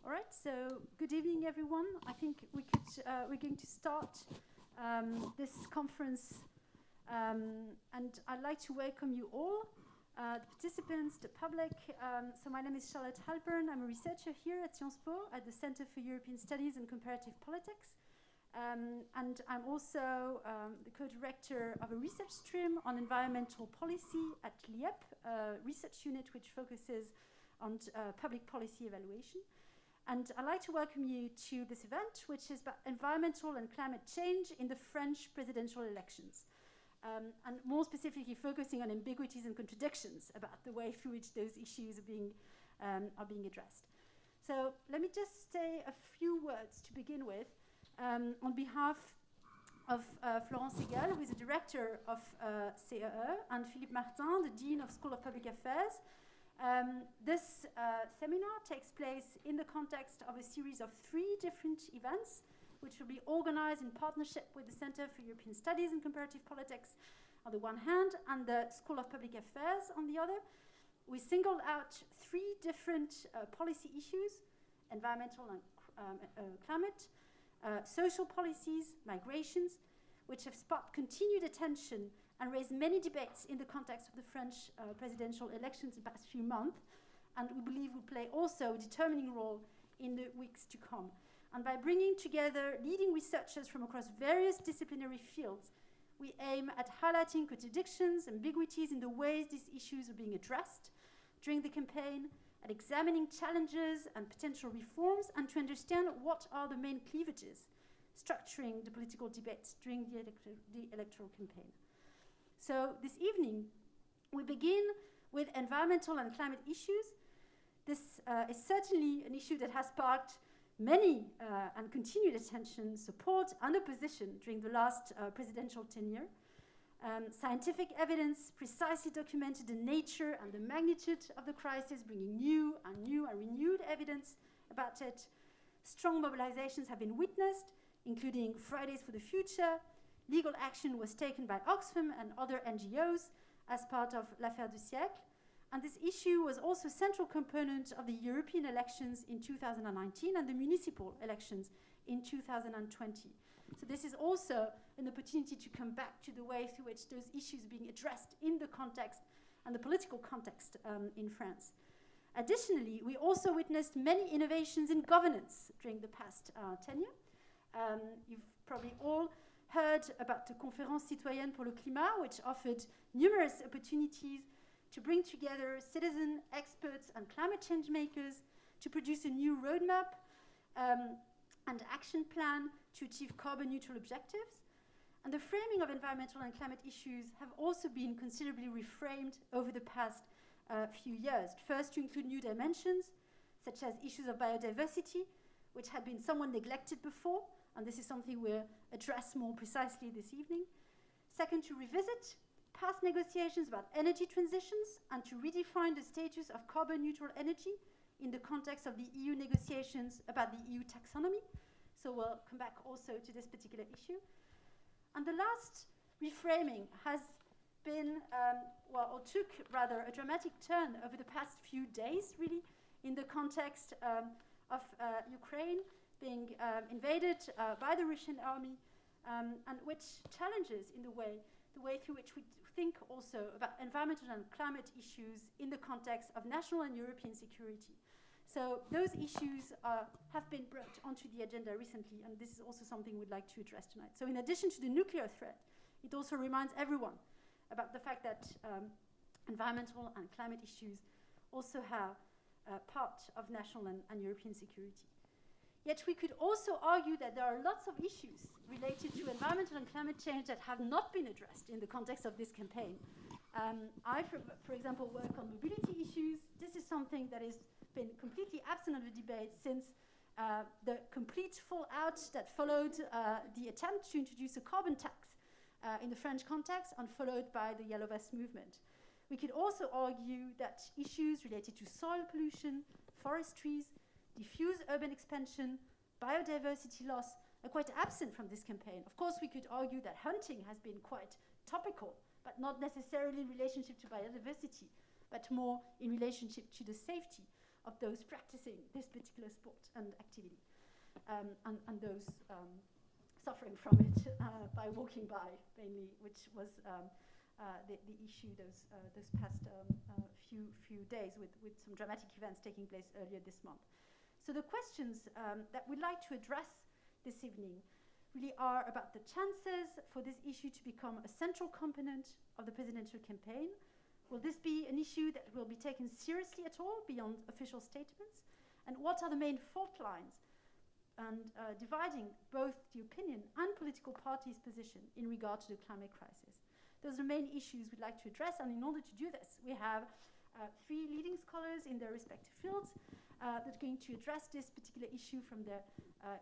All right, so good evening, everyone. I think we're going to start this conference, and I'd like to welcome you all, the participants, the public. So my name is Halpern. I'm a researcher here at Sciences Po at the Center for European Studies and Comparative Politics. And I'm also the co-director of a research stream on environmental policy at LIEP, a research unit which focuses on public policy evaluation. And I'd like to welcome you to this event, which is about environmental and climate change in the French presidential elections. And more specifically focusing on ambiguities and contradictions about the way through which those issues are being addressed. So let me just say a few words to begin with on behalf of Florence Segal, who is the director of CEE, and Philippe Martin, the Dean of School of Public Affairs. This seminar takes place in the context of a series of 3 different events, which will be organized in partnership with the Center for European Studies and Comparative Politics on the one hand, and the School of Public Affairs on the other. We singled out 3 different policy issues: environmental and climate, social policies, migrations, which have sparked continued attention and raised many debates in the context of the French presidential elections in the past few months, and we believe will play also a determining role in the weeks to come. And by bringing together leading researchers from across various disciplinary fields, we aim at highlighting contradictions, ambiguities in the ways these issues are being addressed during the campaign, at examining challenges and potential reforms, and to understand what are the main cleavages structuring the political debates during the electoral campaign. So this evening, we begin with environmental and climate issues. This is certainly an issue that has sparked many and continued attention, support, and opposition during the last presidential tenure. Scientific evidence precisely documented the nature and the magnitude of the crisis, bringing new and renewed evidence about it. Strong mobilizations have been witnessed, including Fridays for the Future. Legal action was taken by Oxfam and other NGOs as part of l'affaire du siècle. And this issue was also a central component of the European elections in 2019 and the municipal elections in 2020. So this is also an opportunity to come back to the way through which those issues are being addressed in the context and the political context in France. Additionally, we also witnessed many innovations in governance during the past tenure. You've probably all heard about the Conférence citoyenne pour le climat, which offered numerous opportunities to bring together citizen experts and climate change makers to produce a new roadmap and action plan to achieve carbon neutral objectives. And the framing of environmental and climate issues have also been considerably reframed over the past few years. First, to include new dimensions, such as issues of biodiversity, which had been somewhat neglected before, and this is something we'll address more precisely this evening. Second, to revisit past negotiations about energy transitions and to redefine the status of carbon neutral energy in the context of the EU negotiations about the EU taxonomy. So we'll come back also to this particular issue. And the last reframing has been, or took rather a dramatic turn over the past few days, really, in the context of Ukraine being invaded by the Russian army, and which challenges in the way through which we think also about environmental and climate issues in the context of national and European security. So those issues have been brought onto the agenda recently, and this is also something we'd like to address tonight. So in addition to the nuclear threat, it also reminds everyone about the fact that environmental and climate issues also have part of national and European security. Yet we could also argue that there are lots of issues related to environmental and climate change that have not been addressed in the context of this campaign. I, for example, work on mobility issues. This is something that has been completely absent of the debate since the complete fallout that followed the attempt to introduce a carbon tax in the French context, and followed by the Yellow Vest movement. We could also argue that issues related to soil pollution, forestries, diffuse urban expansion, biodiversity loss are quite absent from this campaign. Of course, we could argue that hunting has been quite topical, but not necessarily in relationship to biodiversity, but more in relationship to the safety of those practicing this particular sport and activity, and those suffering from it by walking by, mainly, which was the issue those past few days with some dramatic events taking place earlier this month. So the questions that we'd like to address this evening really are about the chances for this issue to become a central component of the presidential campaign. Will this be an issue that will be taken seriously at all beyond official statements? And what are the main fault lines and dividing both the opinion and political parties' position in regard to the climate crisis? Those are the main issues we'd like to address, and in order to do this, we have three leading scholars in their respective fields that are going to address this particular issue from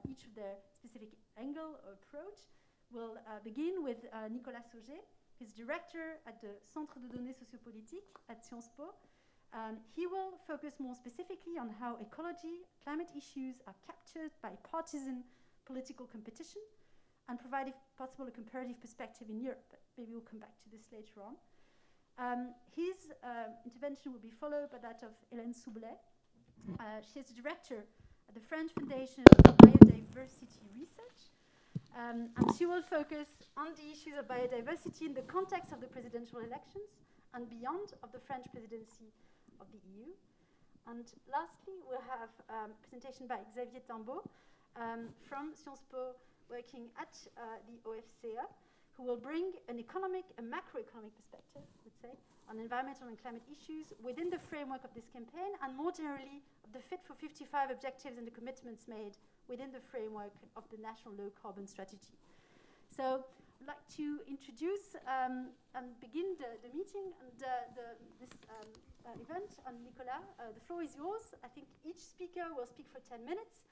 each of their specific angle or approach. We'll begin with Nicolas Sauger, who's director at the Centre de données socio-politiques at Sciences Po. He will focus more specifically on how ecology, climate issues are captured by partisan political competition and provide, if possible, a comparative perspective in Europe. But maybe we'll come back to this later on. His intervention will be followed by that of Hélène Soubelet. She is the director at the French Foundation for Biodiversity Research. And she will focus on the issues of biodiversity in the context of the presidential elections and beyond of the French presidency of the EU. And lastly, we'll have a presentation by Xavier Timbeau from Sciences Po, working at the OFCE, who will bring a macroeconomic perspective, let's say, on environmental and climate issues within the framework of this campaign, and more generally of the Fit for 55 objectives and the commitments made within the framework of the National Low Carbon Strategy. So I'd like to introduce and begin the meeting and this event. And Nicolas, the floor is yours. I think each speaker will speak for 10 minutes.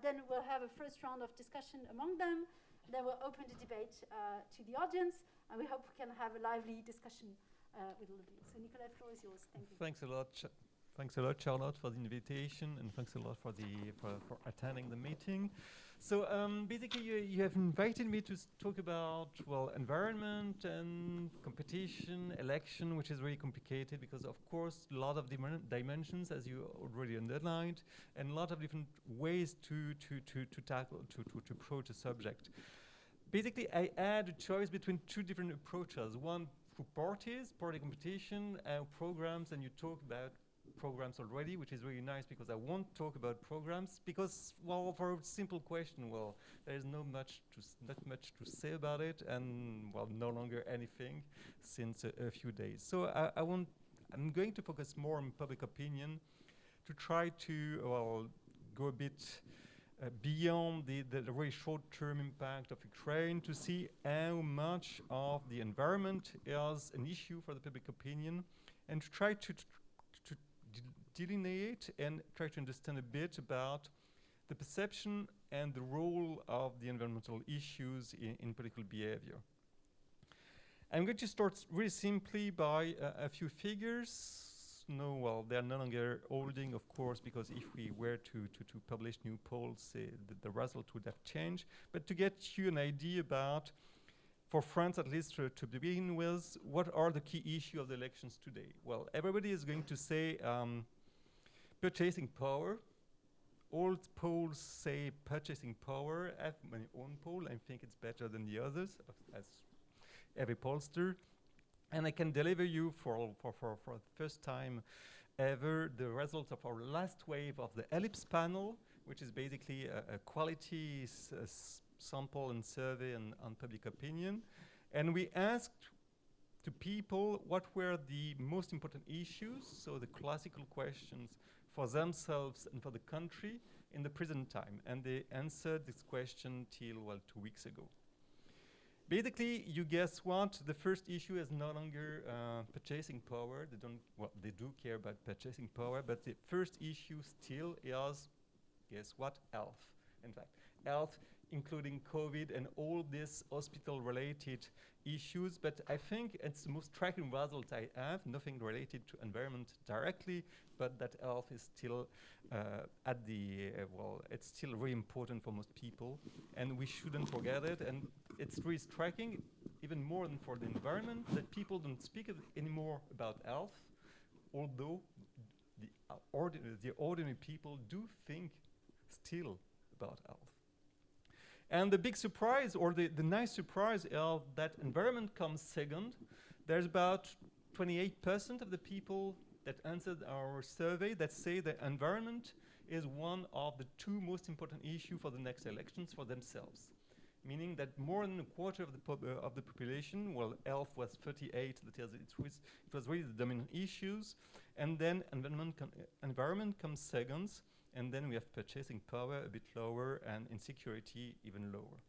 Then we'll have a first round of discussion among them. Then we'll open the debate to the audience, and we hope we can have a lively discussion with all of you. So Nicolas, the floor is yours. Thank you. Thanks a lot. Thanks a lot, Charlotte, for the invitation, and thanks a lot for attending the meeting. So basically, you have invited me to talk about, well, environment and competition, election, which is really complicated because, of course, a lot of dimensions, as you already underlined, and a lot of different ways to approach a subject. Basically, I had a choice between two different approaches. One through party competition, programs, and you talk about programs already, which is really nice because I won't talk about programs because, well, for a simple question, well, there is not much to say about it, and, well, no longer anything since a few days. So I'm going to focus more on public opinion to try to, well, go a bit beyond the very short-term impact of Ukraine to see how much of the environment is an issue for the public opinion, and to try to delineate and try to understand a bit about the perception and the role of the environmental issues in political behavior. I'm going to start really simply by a few figures. No, well, they're no longer holding, of course, because if we were to publish new polls, the result would have changed. But to get you an idea about, for France at least to begin with, what are the key issues of the elections today? Well, everybody is going to say purchasing power. All polls say purchasing power. I have my own poll. I think it's better than the others, as every pollster. And I can deliver you for the first time ever the results of our last wave of the Ellipse panel, which is basically a quality sample and survey on public opinion. And we asked to people what were the most important issues, so the classical questions for themselves and for the country in the present time. And they answered this question till, well, 2 weeks ago. Basically, you guess what? The first issue is no longer purchasing power. They do care about purchasing power, but the first issue still is, guess what? Health. In fact, health, including COVID and all these hospital-related issues. But I think it's the most striking result I have, nothing related to environment directly, but that health is still it's still really important for most people, and we shouldn't forget it. And it's really striking, even more than for the environment, that people don't speak anymore about health, although the the ordinary people do think still about health. And the big surprise, or the nice surprise, is that environment comes second. There's about 28% of the people that answered our survey that say that environment is one of the two most important issues for the next elections for themselves. Meaning that more than a quarter of the population, well, health was 38, that is, it was really the dominant issues, and then environment comes second, and then we have purchasing power a bit lower, and insecurity even lower.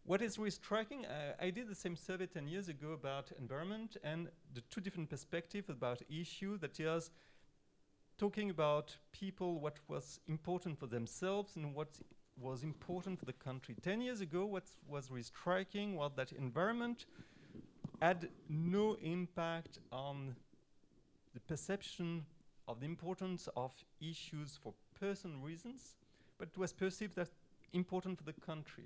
What is really striking, I did the same survey 10 years ago about environment, and the two different perspectives about issue, that is, talking about people, what was important for themselves, and what was important for the country. 10 years ago, what was really striking was that environment had no impact on the perception of the importance of issues for personal reasons, but it was perceived as important for the country.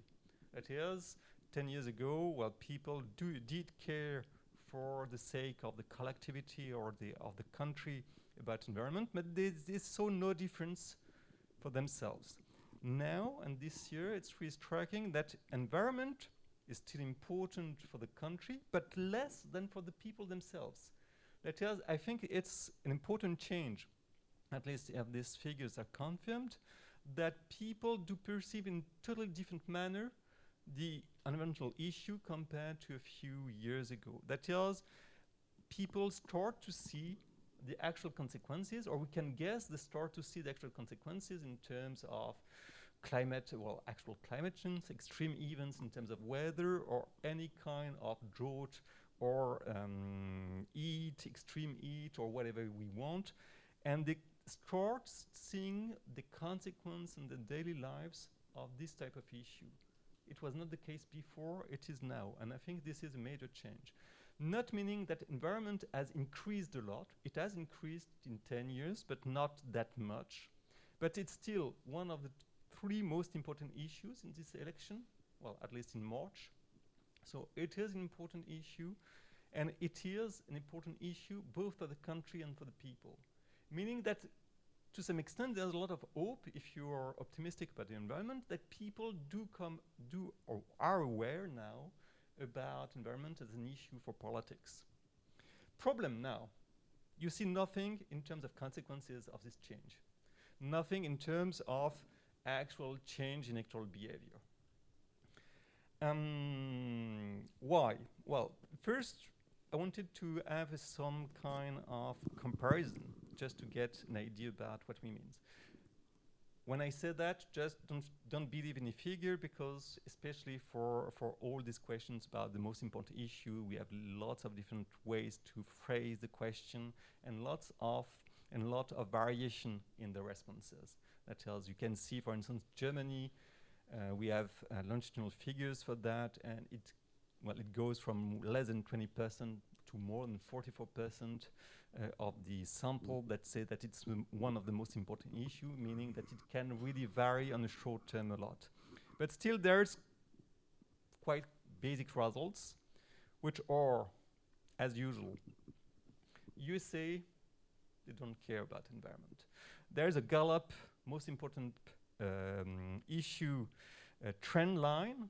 That is, 10 years ago, well, people did care for the sake of the collectivity or of the country about environment, but they saw no difference for themselves. Now, and this year, it's really striking that environment is still important for the country, but less than for the people themselves. That is, I think it's an important change, at least if these figures are confirmed, that people do perceive in totally different manner the environmental issue compared to a few years ago. That is, people start to see the actual consequences, or we can guess they start to see the actual consequences in terms of climate, well, actual climate change, extreme events in terms of weather, or any kind of drought, or extreme heat, or whatever we want. And they start seeing the consequence in the daily lives of this type of issue. It was not the case before, it is now. And I think this is a major change. Not meaning that environment has increased a lot. It has increased in 10 years, but not that much. But it's still one of the three most important issues in this election, well, at least in March. So it is an important issue, and it is an important issue both for the country and for the people. Meaning that to some extent there's a lot of hope, if you are optimistic about the environment, that people or are aware now about environment as an issue for politics. Problem now, you see nothing in terms of consequences of this change. Nothing in terms of actual change in electoral behavior. Why? Well, first, I wanted to have some kind of comparison, just to get an idea about what we mean. When I say that, just don't believe in a figure, because especially for all these questions about the most important issue, we have lots of different ways to phrase the question, and a lot of variation in the responses. That tells, you can see, for instance, Germany, we have longitudinal figures for that, and it goes from less than 20% to more than 44% of the sample that say that it's one of the most important issue, meaning that it can really vary on the short term a lot. But still there's quite basic results, which are, as usual, USA, they don't care about environment. There's a Gallup most important issue trend line.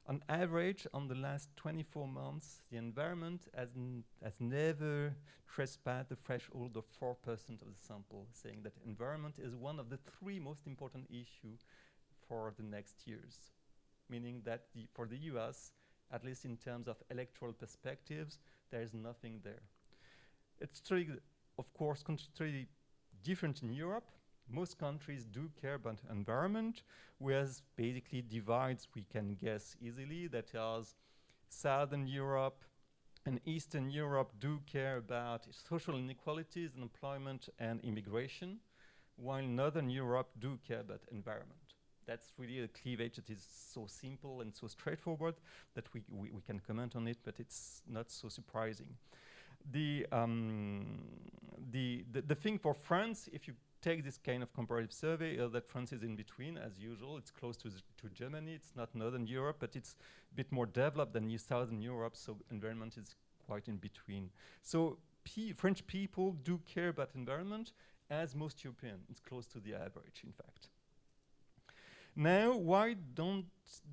On average, on the last 24 months, the environment has never trespassed the threshold of 4% of the sample, saying that environment is one of the three most important issues for the next years. Meaning that for the US, at least in terms of electoral perspectives, there is nothing there. It's of course, contrary different in Europe. Most countries do care about environment, whereas basically divides we can guess easily. That is, Southern Europe and Eastern Europe do care about social inequalities, employment and immigration, while Northern Europe do care about environment. That's really a cleavage that is so simple and so straightforward that we can comment on it, but it's not so surprising. The thing for France, if you take this kind of comparative survey, that France is in between, as usual. It's close to Germany. It's not Northern Europe, but it's a bit more developed than Southern Europe, so environment is quite in between. So French people do care about environment as most Europeans. It's close to the average, in fact. Now, why don't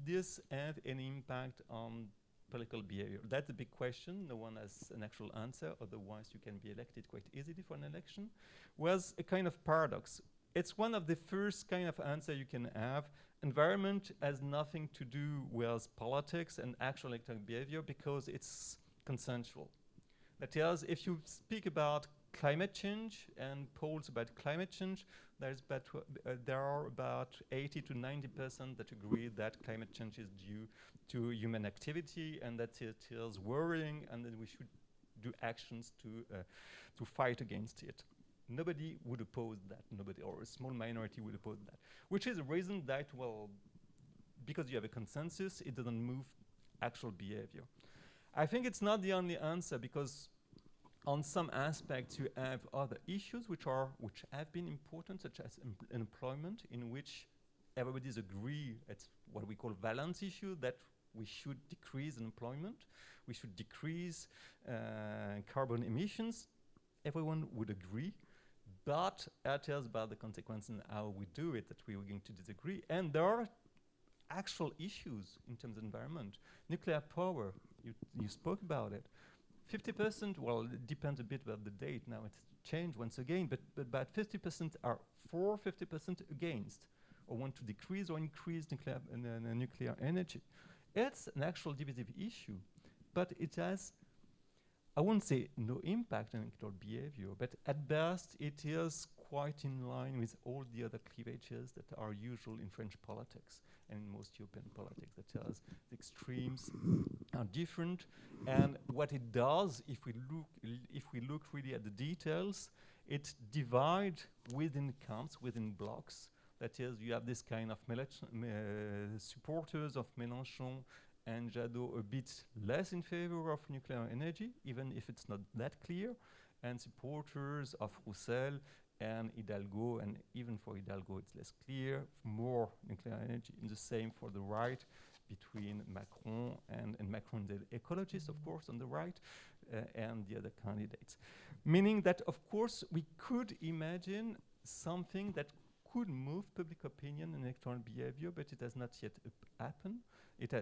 this have any impact on political behavior? That's a big question. No one has an actual answer. Otherwise, you can be elected quite easily for an election. Was a kind of paradox. It's one of the first kind of answer you can have. Environment has nothing to do with politics and actual electoral behavior because it's consensual. That is, if you speak about climate change and polls about climate change, there are about 80 to 90% that agree that climate change is due to human activity and that it is worrying and that we should do actions to fight against it. Nobody would oppose that. Nobody, or a small minority would oppose that. Which is a reason that, well, because you have a consensus, it doesn't move actual behavior. I think it's not the only answer because on some aspects you have other issues which have been important, such as employment, in which everybody's agree it's what we call balance issue, that we should decrease employment, we should decrease carbon emissions. Everyone would agree, but it is about the consequences and how we do it that we are going to disagree. And there are actual issues in terms of environment. Nuclear power, you spoke about it. 50%, well, it depends a bit about the date. Now it's changed once again, but about 50% are for, 50% against, or want to decrease or increase nuclear energy. It's an actual divisive issue, but it has, I won't say no impact on electoral behavior, but at best it is quite in line with all the other cleavages that are usual in French politics and in most European politics. That is, the extremes are different, and what it does, if we look really at the details, it divides within camps, within blocks. That is, you have this kind of supporters of Mélenchon and Jadot a bit less in favor of nuclear energy, even if it's not that clear, and supporters of Roussel and Hidalgo, and even for Hidalgo it's less clear, more nuclear energy. And the same for the right, between Macron and Macron, the ecologist, of course, on the right, and the other candidates. Meaning that, of course, we could imagine something that could move public opinion and electoral behavior, but it has not yet happened. It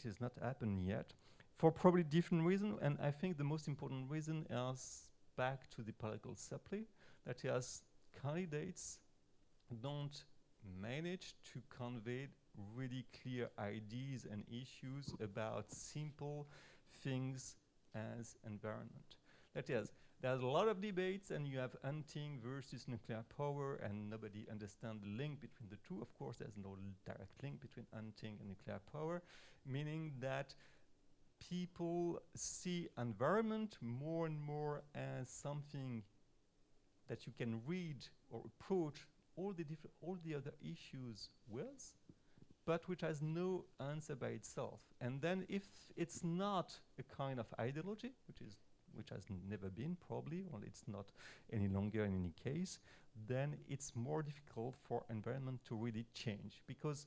has not happened yet, for probably different reasons, and I think the most important reason is back to the political supply, that is, candidates don't manage to convey really clear ideas and issues about simple things as environment. That is, there's a lot of debates, and you have hunting versus nuclear power, and nobody understands the link between the two. Of course, there's no direct link between hunting and nuclear power, meaning that people see environment more and more as something that you can read or approach all the other issues with, but which has no answer by itself. And then if it's not a kind of ideology, which has never been probably, or it's not any longer in any case, then it's more difficult for environment to really change. Because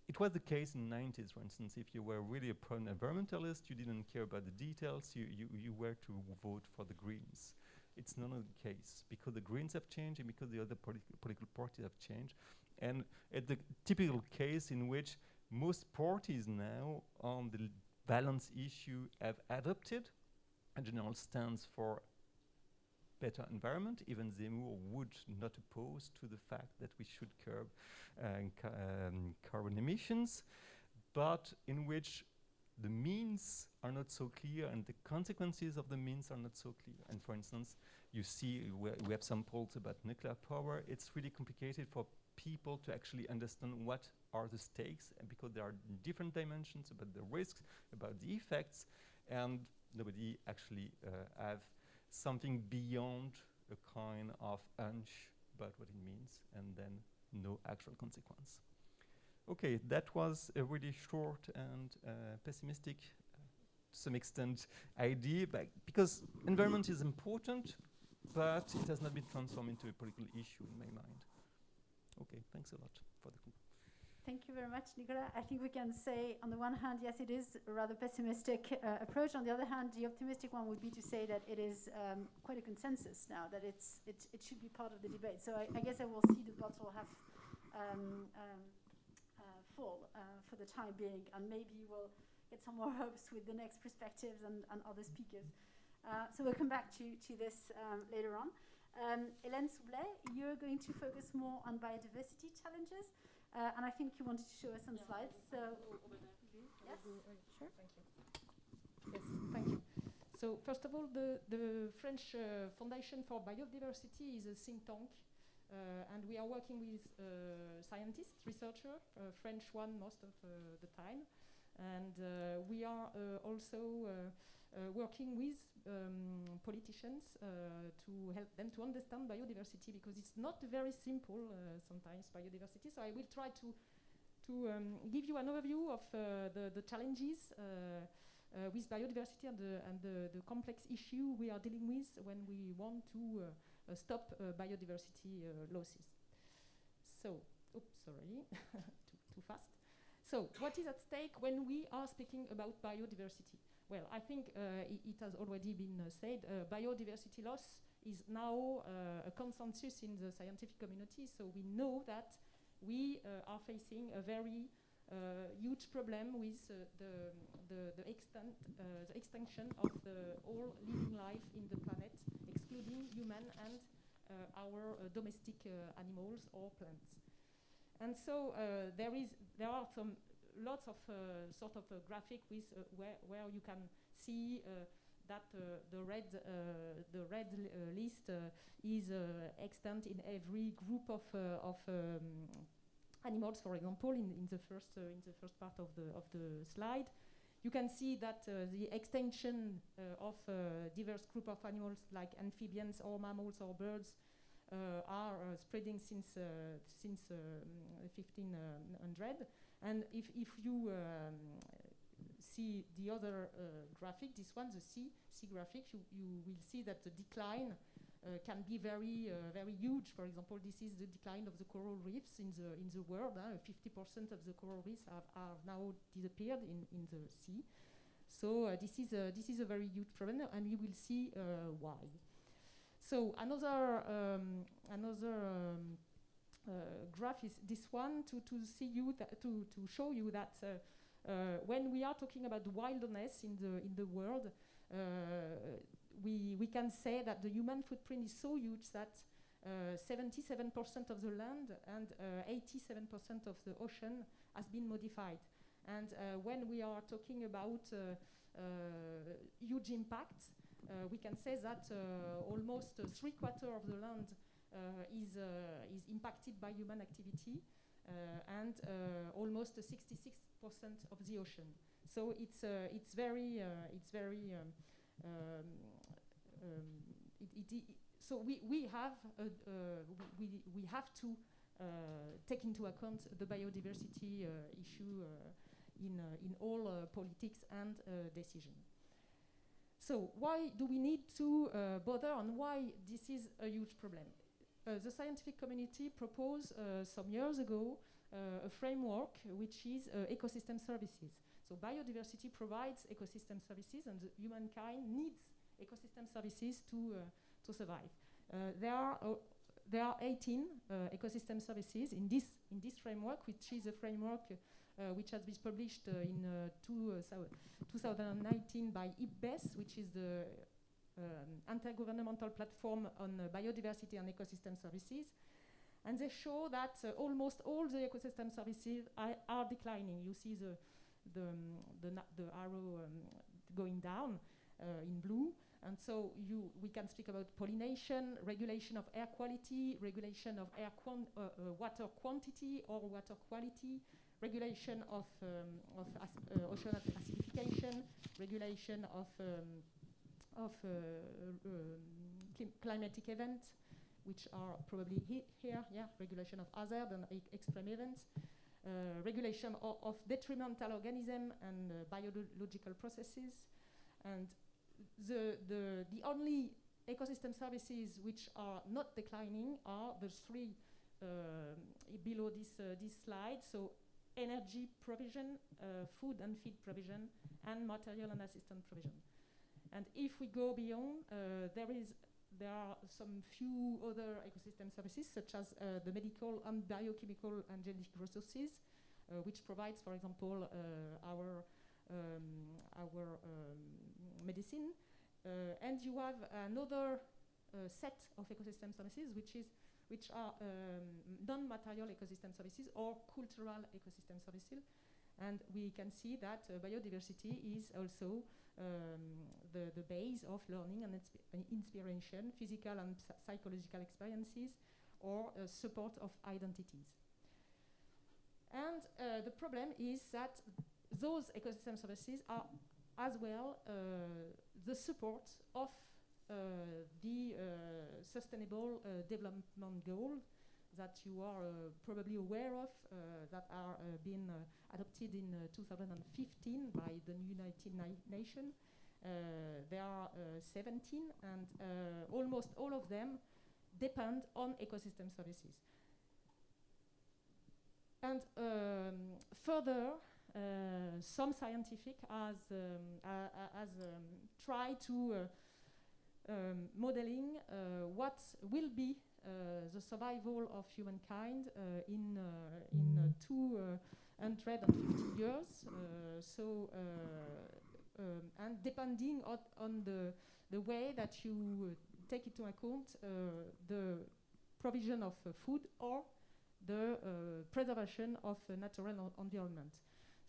it was the case in the 90s, for instance. If you were really a pro-environmentalist, you didn't care about the details, you were to vote for the Greens. It's not the case, because the Greens have changed and because the other political parties have changed. And at the typical case in which most parties now on the balance issue have adopted a general stance for better environment. Even Zemmour would not oppose to the fact that we should curb carbon emissions, but in which the means are not so clear and the consequences of the means are not so clear. And for instance, you see we have some polls about nuclear power. It's really complicated for people to actually understand what are the stakes, and because there are different dimensions about the risks, about the effects, and nobody actually have something beyond a kind of hunch about what it means, and then no actual consequence. Okay, that was a really short and pessimistic, to some extent, idea, because environment is important, but it has not been transformed into a political issue in my mind. Okay, thanks a lot for the Thank you very much, Nicolas. I think we can say, on the one hand, yes, it is a rather pessimistic approach. On the other hand, the optimistic one would be to say that it is quite a consensus now, that it should be part of the debate. So I guess I will see the bottle half full for the time being, and maybe we'll get some more hopes with the next perspectives and other speakers. So we'll come back to this later on. Hélène Soubelet, you're going to focus more on biodiversity challenges. And I think you wanted to show us some slides. So, yes, sure. Thank you. Yes, thank you. So, first of all, the French Foundation for Biodiversity is a think tank, and we are working with scientists, researchers, French one most of the time, and we are also working with politicians to help them to understand biodiversity, because it's not very simple sometimes, biodiversity. So I will try to give you an overview of the challenges with biodiversity and the complex issue we are dealing with when we want to stop biodiversity losses. So, oops, sorry, too fast. So, what is at stake when we are speaking about biodiversity? Well, I think it has already been said, biodiversity loss is now a consensus in the scientific community, so we know that we are facing a very huge problem with the extinction of all living life in the planet, excluding human and our domestic animals or plants. And so there are some lots of sort of a graphic with where you can see that the red list is extant in every group of animals. For example, in the first part of the slide, you can see that the extinction of diverse group of animals like amphibians or mammals or birds are spreading since 1500. And if you see the other graphic, this one, the C graphic, you will see that the decline can be very huge. For example, this is the decline of the coral reefs in the world. 50% of the coral reefs are now disappeared in the sea. So this is a very huge problem, and we will see why. So another graph is this one to show you that when we are talking about wilderness in the world, we can say that the human footprint is so huge that 77% of the land and 87% of the ocean has been modified. And when we are talking about huge impact, we can say that almost 3/4 of the land is impacted by human activity, and almost 66% of the ocean. So so we have to take into account the biodiversity issue in all politics and decision. So why do we need to bother, and why this is a huge problem? The scientific community proposed some years ago a framework which is ecosystem services. So biodiversity provides ecosystem services, and humankind needs ecosystem services to survive. There are 18 ecosystem services in this framework, which is a framework which has been published in 2019 by IPBES, which is the intergovernmental platform on biodiversity and ecosystem services. And they show that almost all the ecosystem services are declining. You see the arrow going down in blue. And so we can speak about pollination, regulation of air quality, regulation of water quantity or water quality, regulation of ocean acidification, regulation of climatic events, which are probably here, regulation of hazard and extreme events, regulation of detrimental organism and biological processes, and the only ecosystem services which are not declining are the three below this slide. So energy provision, food and feed provision, and material and assistant provision. And if we go beyond, there are some few other ecosystem services, such as the medical and biochemical and genetic resources, which provides, for example, our medicine. And you have another set of ecosystem services, which are non-material ecosystem services or cultural ecosystem services. And we can see that biodiversity is also the base of learning and inspiration, physical and psychological experiences, or support of identities. And the problem is that those ecosystem services are as well the support of the sustainable development goals that you are probably aware of, that are being adopted in 2015 by the United Nations. There are 17, and almost all of them depend on ecosystem services. And further, some scientific has tried to modeling what will be the survival of humankind in 250 years. And depending on the way that you take into account the provision of food or the preservation of natural environment.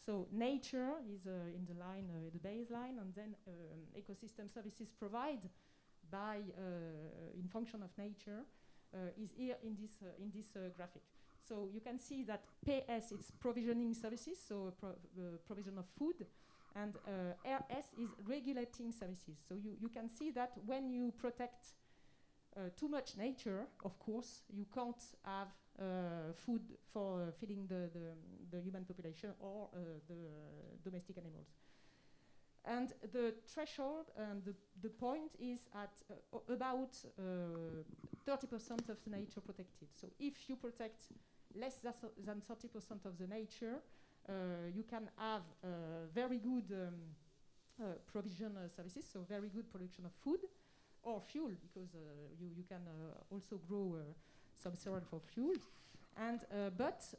So nature is in the line, the baseline, and then ecosystem services provide by in function of nature is here in this graphic. So you can see that PS is provisioning services, so provision of food, and RS is regulating services. So you can see that when you protect too much nature, of course, you can't have food for feeding the human population or the domestic animals. And the threshold and the point is at about 30% of the nature protected. So if you protect less than 30% of the nature, you can have very good provision services, so very good production of food or fuel, because you can also grow some cereal for fuel. And but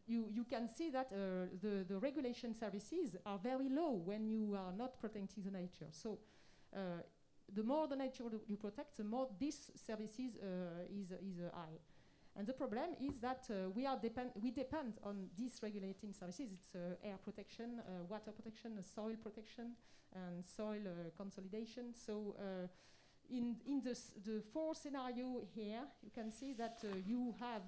you can see that the regulation services are very low when you are not protecting the nature. So the more the nature you protect, the more these services is high. And the problem is that we depend on these regulating services. It's air protection, water protection, soil protection, and soil consolidation. So in the four scenario here, you can see that you have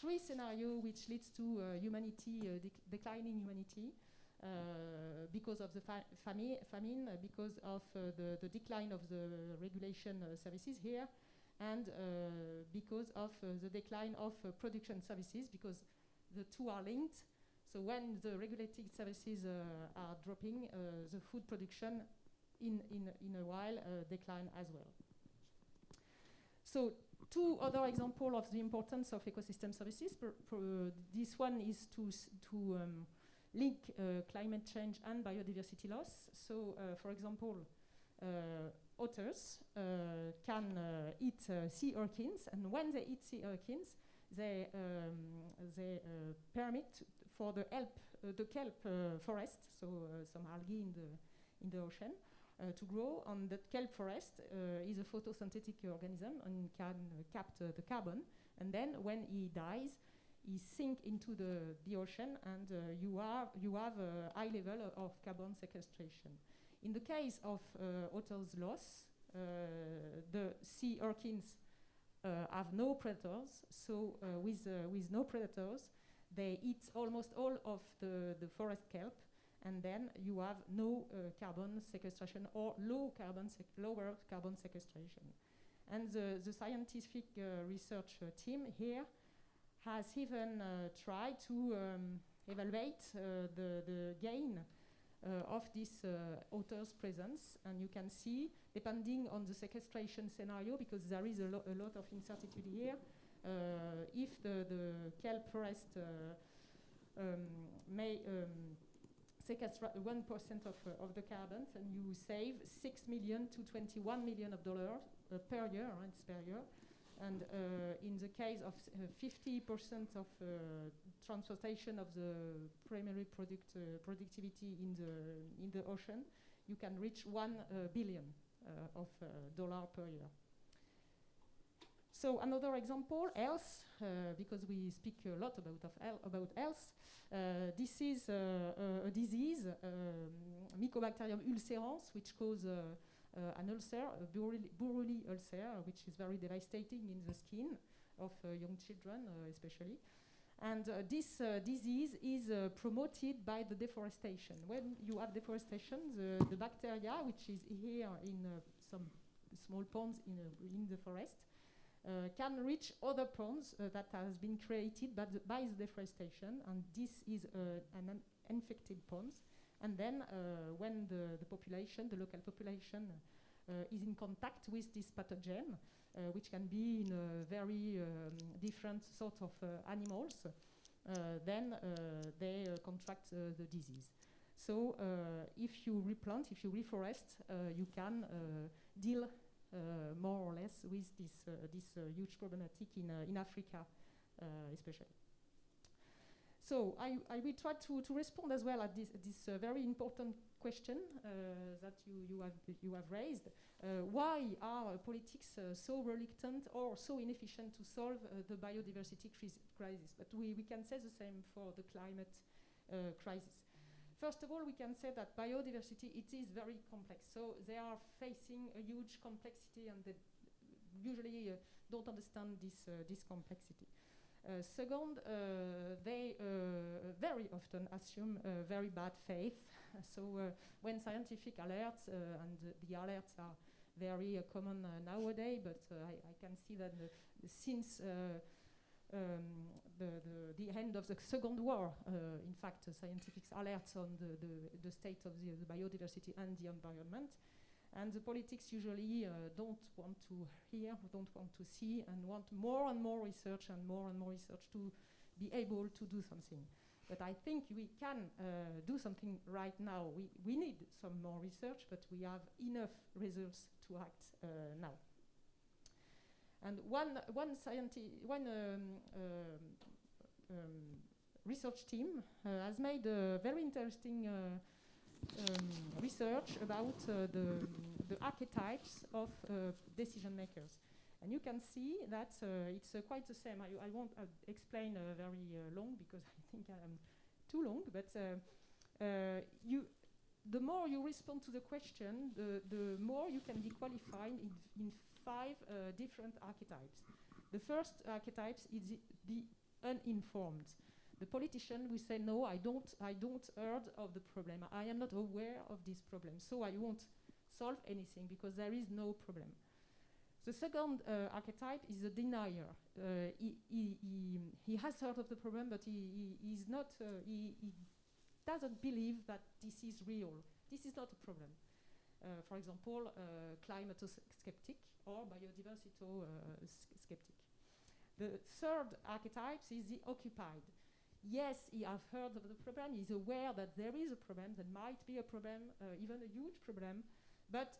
three scenarios which leads to humanity, declining humanity, because of the famine, because of the decline of the regulation services here, and because of the decline of production services, because the two are linked. So when the regulated services are dropping, the food production in a while decline as well. So two other examples of the importance of ecosystem services. This one is to link climate change and biodiversity loss. So, for example, otters can eat sea urchins, and when they eat sea urchins, they permit for the kelp forest, so some algae in the ocean, to grow. And that kelp forest is a photosynthetic organism and can capture the carbon. And then when he dies, he sinks into the ocean, and you have a high level of carbon sequestration. In the case of otters' loss, the sea urchins have no predators. So with no predators, they eat almost all of the forest kelp, and then you have no carbon sequestration or lower carbon sequestration. And the scientific research team here has even tried to evaluate the gain of this otter's presence. And you can see, depending on the sequestration scenario, because there is a lot of uncertainty here, if the kelp forest may sequester 1% of the carbon, and you save 6 million to 21 million of dollars per year. It's per year. And in the case of 50% of transportation of the primary productivity in the ocean, you can reach 1 billion of dollar per year. So another example, health, because we speak a lot about health. This is a disease, Mycobacterium ulcerans, which causes an ulcer, a buruli ulcer, which is very devastating in the skin of young children, especially. And this disease is promoted by the deforestation. When you have deforestation, the bacteria, which is here in some small ponds in the forest, can reach other ponds that has been created by the deforestation, and this is an infected ponds. And then when the population, the local population, is in contact with this pathogen, which can be in very different sort of animals, then they contract the disease. So if you replant, if you reforest, you can deal more or less with this huge problematic in Africa, especially. So I will try to respond as well at this very important question that you have raised. Why are politics so reluctant or so inefficient to solve the biodiversity crisis? But we can say the same for the climate crisis. First of all, we can say that biodiversity, it is very complex. So they are facing a huge complexity, and they usually don't understand this complexity. Second, they very often assume very bad faith. So when scientific alerts, and the alerts are very common nowadays, but I can see that since the end of the Second War, in fact, scientific alerts on the state of the biodiversity and the environment. And the politics usually don't want to hear, don't want to see, and want more and more research to be able to do something. But I think we can do something right now. We need some more research, but we have enough results to act now. And one research team has made a very interesting research about the archetypes of decision makers. And you can see that it's quite the same. I won't explain very long, because I think I'm too long, but the more you respond to the question, the more you can be qualified in 5 different archetypes. The first archetype is the uninformed. The politician will say, no, I don't heard of the problem. I am not aware of this problem, so I won't solve anything because there is no problem. The second archetype is the denier. He has heard of the problem, but he doesn't believe that this is real. This is not a problem. For example, climate skeptic or biodiversity skeptic. The third archetype is the occupied. Yes, he has heard of the problem, he's aware that there is a problem, there might be a problem, even a huge problem, but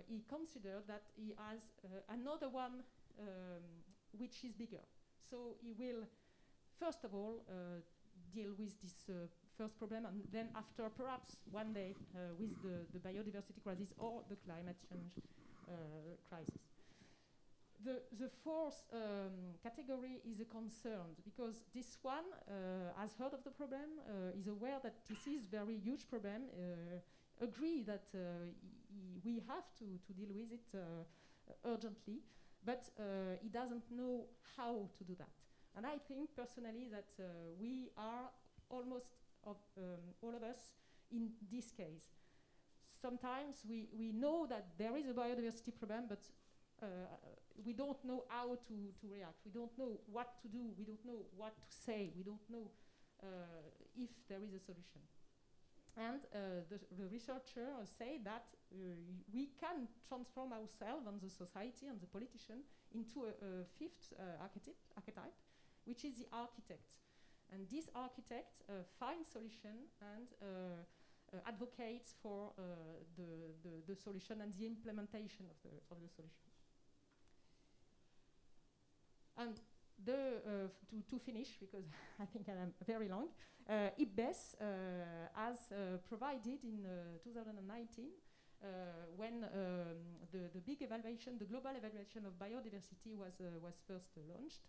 he considers that he has another one which is bigger. So he will, first of all, deal with this first problem, and then after, perhaps one day, with the biodiversity crisis or the climate change crisis. The fourth category is a concerned, because this one has heard of the problem, is aware that this is very huge problem, agree that we have to deal with it urgently, but he doesn't know how to do that. And I think personally that we are almost all of us in this case. Sometimes we know that there is a biodiversity problem, but we don't know how to react. We don't know what to do. We don't know what to say. We don't know if there is a solution. And the researchers say that we can transform ourselves and the society and the politician into a fifth archetype, which is the architect. And this architect finds solution and advocates for the solution and the implementation of the solution. And to finish, because I think I'm very long, IPBES has provided in 2019 when the big evaluation, the global evaluation of biodiversity was first launched.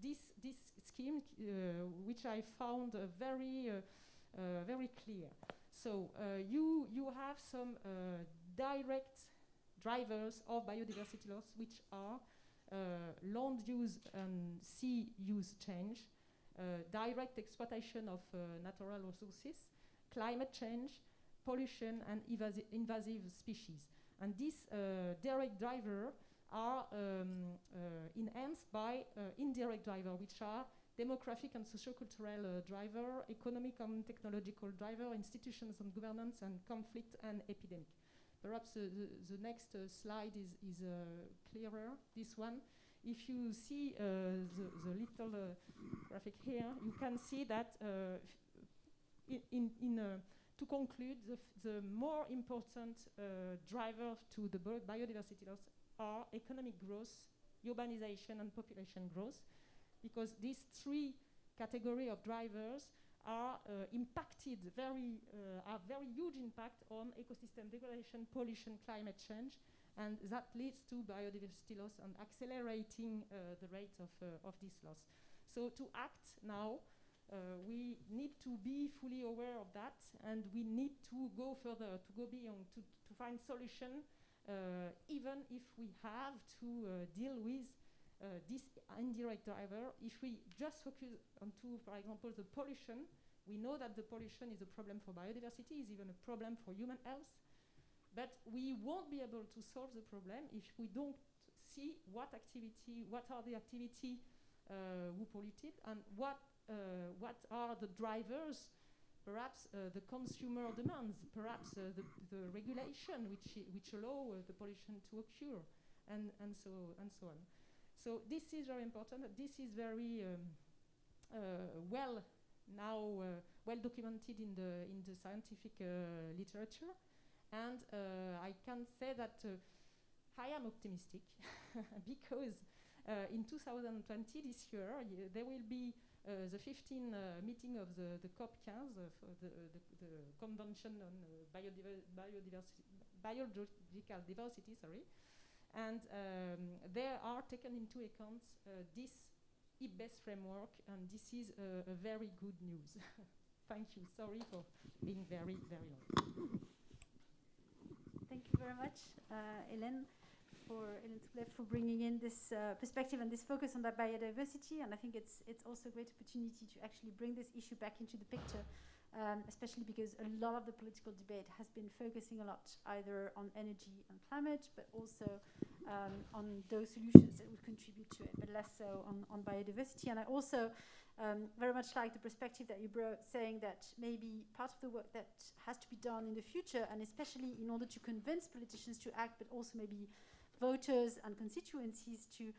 This scheme, which I found very clear. So you have some direct drivers of biodiversity loss, which are land use and sea use change, direct exploitation of natural resources, climate change, pollution, and invasive species. And these direct drivers are enhanced by indirect drivers, which are demographic and sociocultural driver, economic and technological driver, institutions and governance, and conflict and epidemic. Perhaps the next slide is clearer, this one. If you see the little graphic here, you can see that to conclude, the more important drivers to the biodiversity loss are economic growth, urbanization, and population growth, because these three categories of drivers are impacted have very huge impact on ecosystem degradation, pollution, climate change, and that leads to biodiversity loss and accelerating the rate of this loss. So to act now, we need to be fully aware of that, and we need to go further, to go beyond, to find solution, even if we have to deal with this indirect driver. If we just focus on for example, the pollution, we know that the pollution is a problem for biodiversity, is even a problem for human health, but we won't be able to solve the problem if we don't see what are the activity who polluted, and what are the drivers, perhaps the consumer demands, perhaps the regulation which allow the pollution to occur, and so on. So this is very important. This is very well documented in the scientific literature, and I can say that I am optimistic because in 2020, this year, there will be the 15th meeting of the COP15, the Convention on Biological Diversity, and there are taken into account this IPBES framework, and this is a very good news. Thank you. Sorry for being very, very long. Thank you very much, Hélène Soubelet, for bringing in this perspective and this focus on that biodiversity. And I think it's also a great opportunity to actually bring this issue back into the picture, especially because a lot of the political debate has been focusing a lot either on energy and climate, but also on those solutions that would contribute to it, but less so on biodiversity. And I also very much like the perspective that you brought, saying that maybe part of the work that has to be done in the future, and especially in order to convince politicians to act, but also maybe voters and constituencies to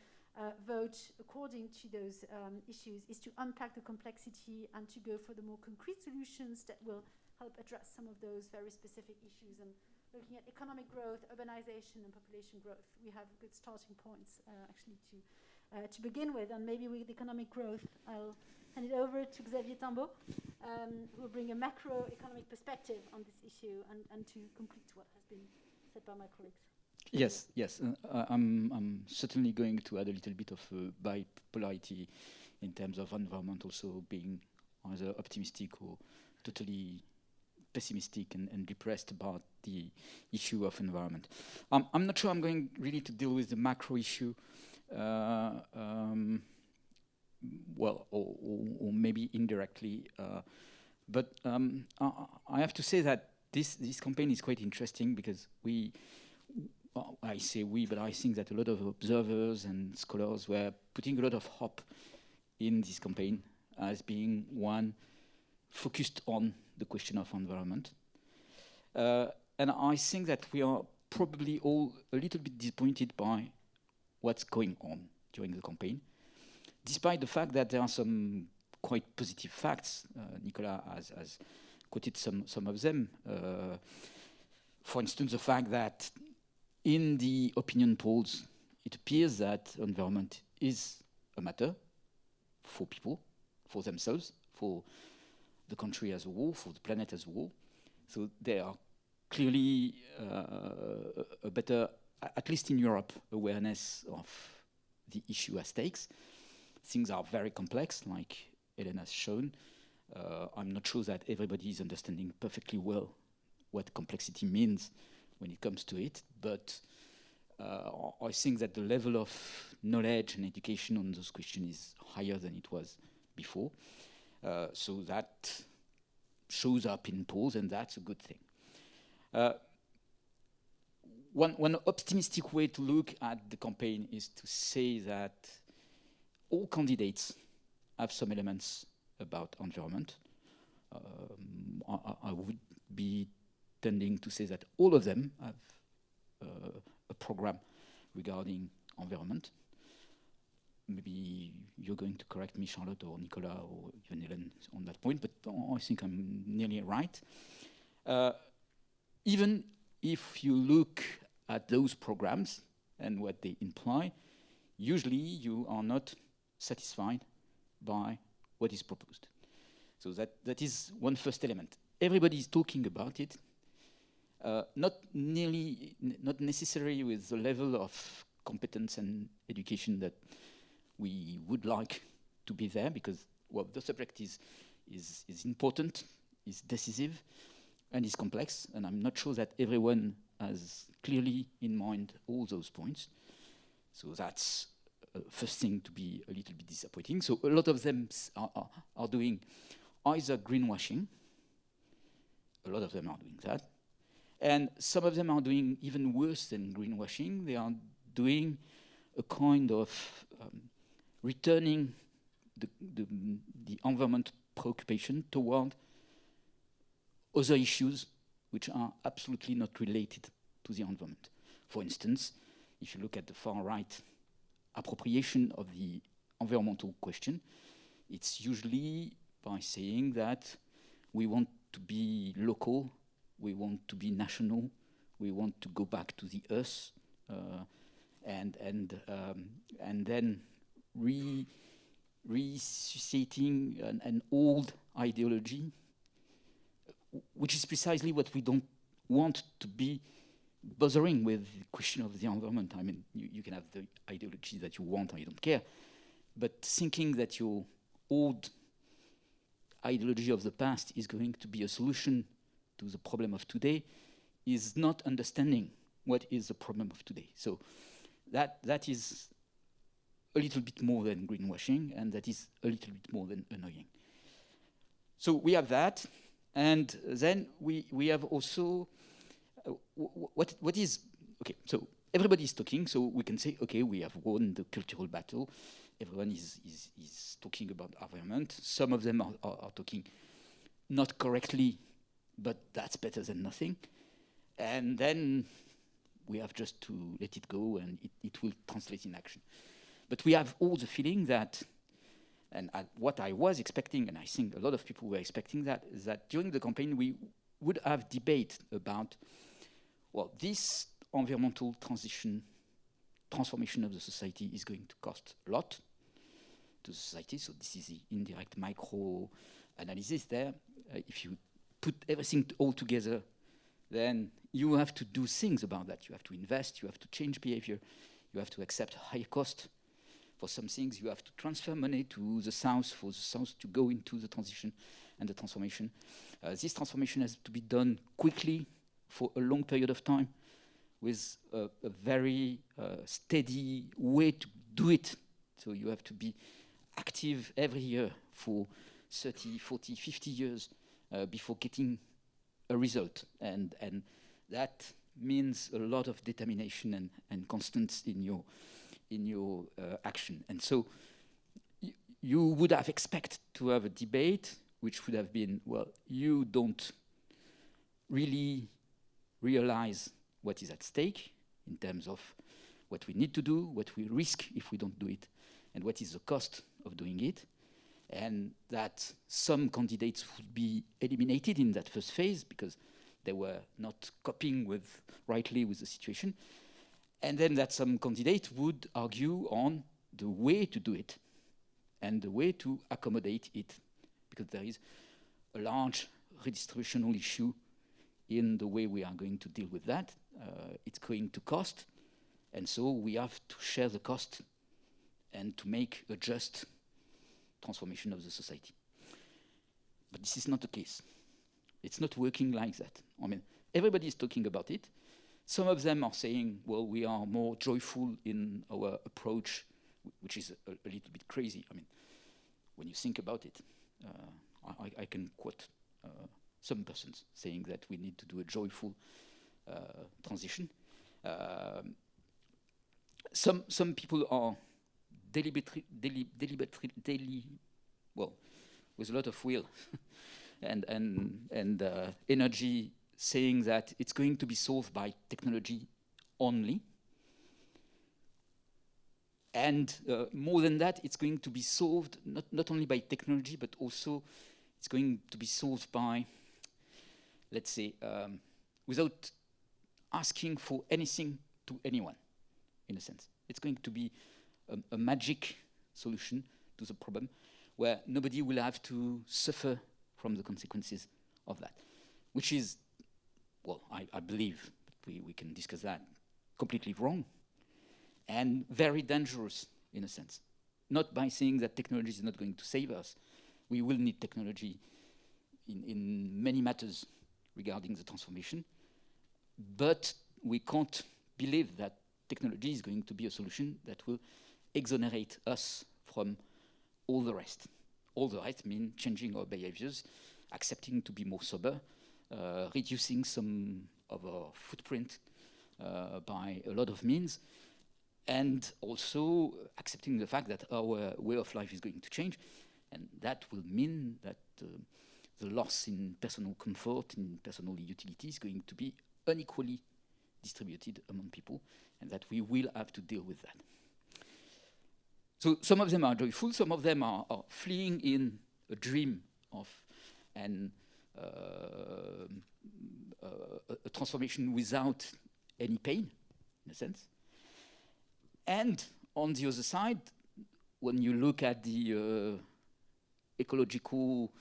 vote according to those issues, is to unpack the complexity and to go for the more concrete solutions that will help address some of those very specific issues. And looking at economic growth, urbanization, and population growth, we have good starting points actually to begin with. And maybe with economic growth, I'll hand it over to Xavier Timbeau, who will bring a macroeconomic perspective on this issue and to complete what has been said by my colleagues. Yes. I'm certainly going to add a little bit of bipolarity in terms of environment, also being either optimistic or totally pessimistic and depressed about the issue of environment. I'm not sure I'm going really to deal with the macro issue, well, or maybe indirectly, but I have to say that this campaign is quite interesting because I say we, but I think that a lot of observers and scholars were putting a lot of hope in this campaign as being one focused on the question of environment. And I think that we are probably all a little bit disappointed by what's going on during the campaign. despite the fact that there are some quite positive facts. Nicolas has quoted some of them. For instance, the fact that in the opinion polls, it appears that environment is a matter for people, for themselves, for the country as a whole, for the planet as a whole. So there are clearly a better, at least in Europe, awareness of the issue at stakes. Things are very complex, like Hélène has shown. I'm not sure that everybody is understanding perfectly well what complexity means when it comes to it, but I think that the level of knowledge and education on those questions is higher than it was before. So that shows up in polls, and that's a good thing. One optimistic way to look at the campaign is to say that all candidates have some elements about environment. I would be tending to say that all of them have a program regarding environment. Maybe you're going to correct me, Charlotte, or Nicolas, or even Hélène on that point, but I think I'm nearly right. Even if you look at those programs and what they imply, usually you are not satisfied by what is proposed. So that is one first element. Everybody is talking about it, not necessarily with the level of competence and education that we would like to be there, because well, the subject is important, is decisive, and is complex, and I'm not sure that everyone has clearly in mind all those points. So that's first thing to be a little bit disappointing. So a lot of them are doing either greenwashing, a lot of them are doing that, and some of them are doing even worse than greenwashing. They are doing a kind of returning the environment preoccupation toward other issues which are absolutely not related to the environment. For instance, if you look at the far right appropriation of the environmental question, it's usually by saying that we want to be local, we want to be national, we want to go back to the earth, and then resuscitating an old ideology, which is precisely what we don't want to be bothering with the question of the environment. I mean, you can have the ideology that you want, I don't care, but thinking that your old ideology of the past is going to be a solution to the problem of today is not understanding what is the problem of today. So that is a little bit more than greenwashing, and that is a little bit more than annoying. So we have that, and then we have also what is, okay, so everybody is talking, so we can say, okay, we have won the cultural battle. Everyone is talking about environment. Some of them are talking not correctly, but that's better than nothing. And then we have just to let it go, and it will translate in action. But we have all the feeling that, and what I was expecting, and I think a lot of people were expecting that, is that during the campaign we would have debate about, well, this environmental transformation of the society is going to cost a lot to the society. So this is the indirect micro analysis there. If you put everything all together, then you have to do things about that. You have to invest, you have to change behavior, you have to accept higher cost for some things, you have to transfer money to the South, for the South to go into the transition and the transformation. This transformation has to be done quickly for a long period of time with a very steady way to do it. So you have to be active every year for 30, 40, 50 years before getting a result. And that means a lot of determination and constancy in your action. And so you would have expected to have a debate which would have been, well, you don't really realize what is at stake in terms of what we need to do, what we risk if we don't do it, and what is the cost of doing it, and that some candidates would be eliminated in that first phase because they were not coping rightly with the situation, and then that some candidates would argue on the way to do it and the way to accommodate it, because there is a large redistributional issue in the way we are going to deal with that. It's going to cost, and so we have to share the cost and to make a just transformation of the society. But this is not the case. It's not working like that. I mean, everybody is talking about it. Some of them are saying, well, we are more joyful in our approach, which is a little bit crazy. I mean, when you think about it, I can quote some persons saying that we need to do a joyful transition. Some people are well, with a lot of will and energy, saying that it's going to be solved by technology only. And more than that, it's going to be solved not only by technology, but also it's going to be solved by, let's say, without asking for anything to anyone, in a sense. It's going to be a magic solution to the problem where nobody will have to suffer from the consequences of that, which is, well, I believe, but we can discuss that, completely wrong and very dangerous in a sense. Not by saying that technology is not going to save us. We will need technology in many matters regarding the transformation, but we can't believe that technology is going to be a solution that will exonerate us from all the rest. All the rest means changing our behaviors, accepting to be more sober, reducing some of our footprint by a lot of means, and also accepting the fact that our way of life is going to change, and that will mean that the loss in personal comfort, in personal utility is going to be unequally distributed among people, and that we will have to deal with that. So some of them are joyful, some of them are fleeing in a dream of a transformation without any pain, in a sense. And on the other side, when you look at the ecological,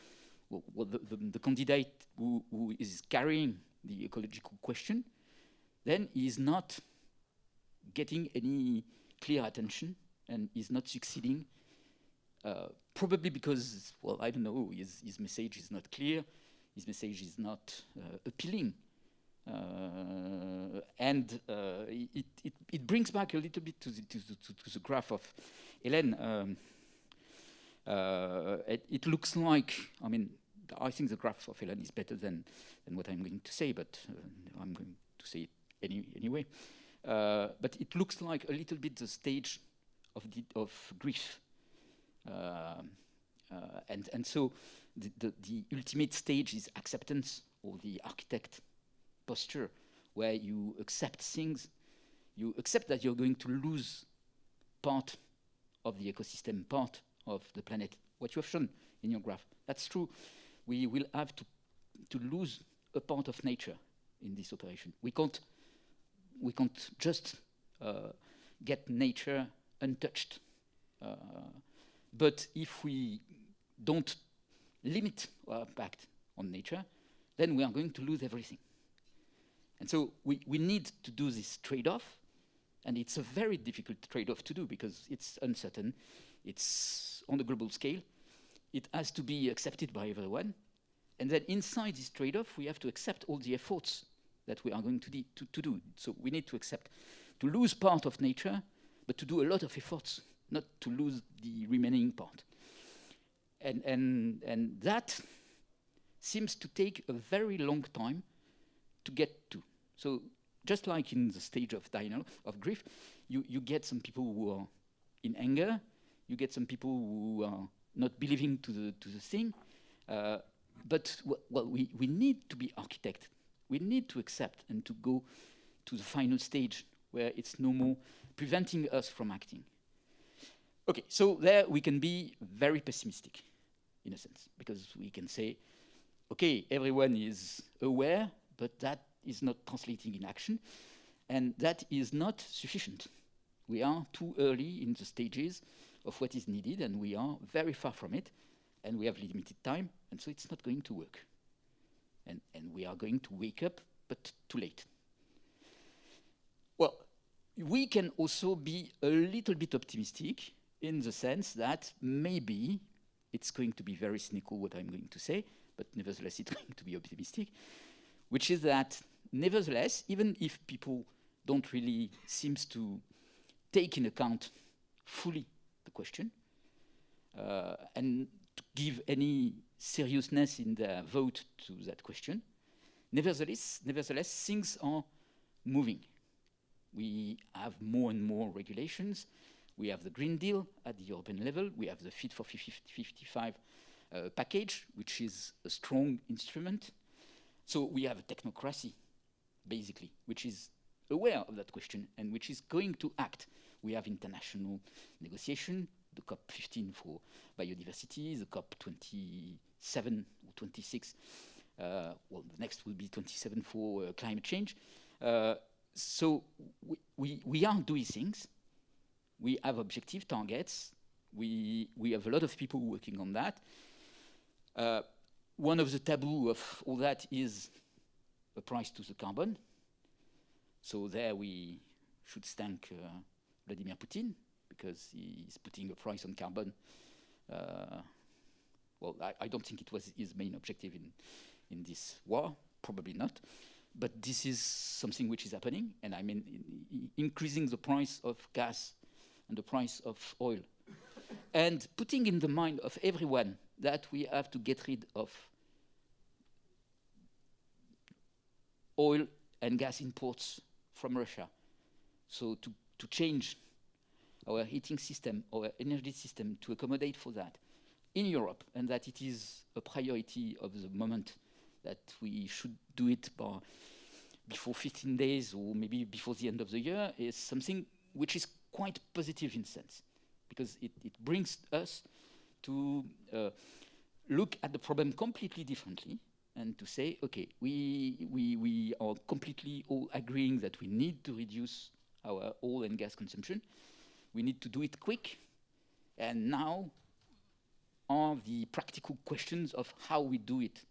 the candidate who is carrying the ecological question, then he is not getting any clear attention and is not succeeding, probably because, well, I don't know, his message is not clear, his message is not appealing. And it brings back a little bit to the graph of Hélène. It looks like, I mean, I think the graph of Hélène is better than what I'm going to say, but I'm going to say it anyway. But it looks like a little bit the stage of grief. And so the ultimate stage is acceptance, or the architect posture, where you accept things, you accept that you're going to lose part of the ecosystem, part of the planet. What you have shown in your graph, that's true. We will have to lose a part of nature in this operation. We can't just get nature untouched. But if we don't limit our impact on nature, then we are going to lose everything. And so we need to do this trade-off, and it's a very difficult trade-off to do because it's uncertain, it's on a global scale, it has to be accepted by everyone, and then inside this trade-off we have to accept all the efforts that we are going to do. So we need to accept to lose part of nature, but to do a lot of efforts, not to lose the remaining part. And that seems to take a very long time to get to. So just like in the stage of denial, of grief, you get some people who are in anger, you get some people who are not believing to the thing, but we need to be architect. We need to accept and to go to the final stage where it's no more preventing us from acting. Okay, so there we can be very pessimistic, in a sense, because we can say, okay, everyone is aware, but that is not translating in action, and that is not sufficient. We are too early in the stages of what is needed, and we are very far from it, and we have limited time, and so it's not going to work. And we are going to wake up, but too late. Well, we can also be a little bit optimistic in the sense that maybe it's going to be very cynical what I'm going to say, but nevertheless it's going to be optimistic, which is that nevertheless, even if people don't really seem to take in account fully the question and to give any seriousness in their vote to that question, nevertheless, things are moving. We have more and more regulations. We have the Green Deal at the European level. We have the Fit for 55 package, which is a strong instrument. So we have a technocracy, basically, which is aware of that question and which is going to act. We have international negotiation, the COP15 for biodiversity, the COP27 or 26. Well, the next will be 27 for climate change. So we are doing things. We have objective targets. We have a lot of people working on that. One of the taboo of all that is a price to the carbon. So there we should thank Vladimir Putin, because he's putting a price on carbon. Well, I don't think it was his main objective in this war, probably not. But this is something which is happening, and I mean increasing the price of gas and the price of oil, and putting in the mind of everyone that we have to get rid of oil and gas imports from Russia. So to change our heating system, our energy system to accommodate for that in Europe, and that it is a priority of the moment, that we should do it before 15 days or maybe before the end of the year, is something which is quite positive in sense, because it brings us to look at the problem completely differently and to say, okay, we are completely all agreeing that we need to reduce our oil and gas consumption. We need to do it quick. And now are the practical questions of how we do it,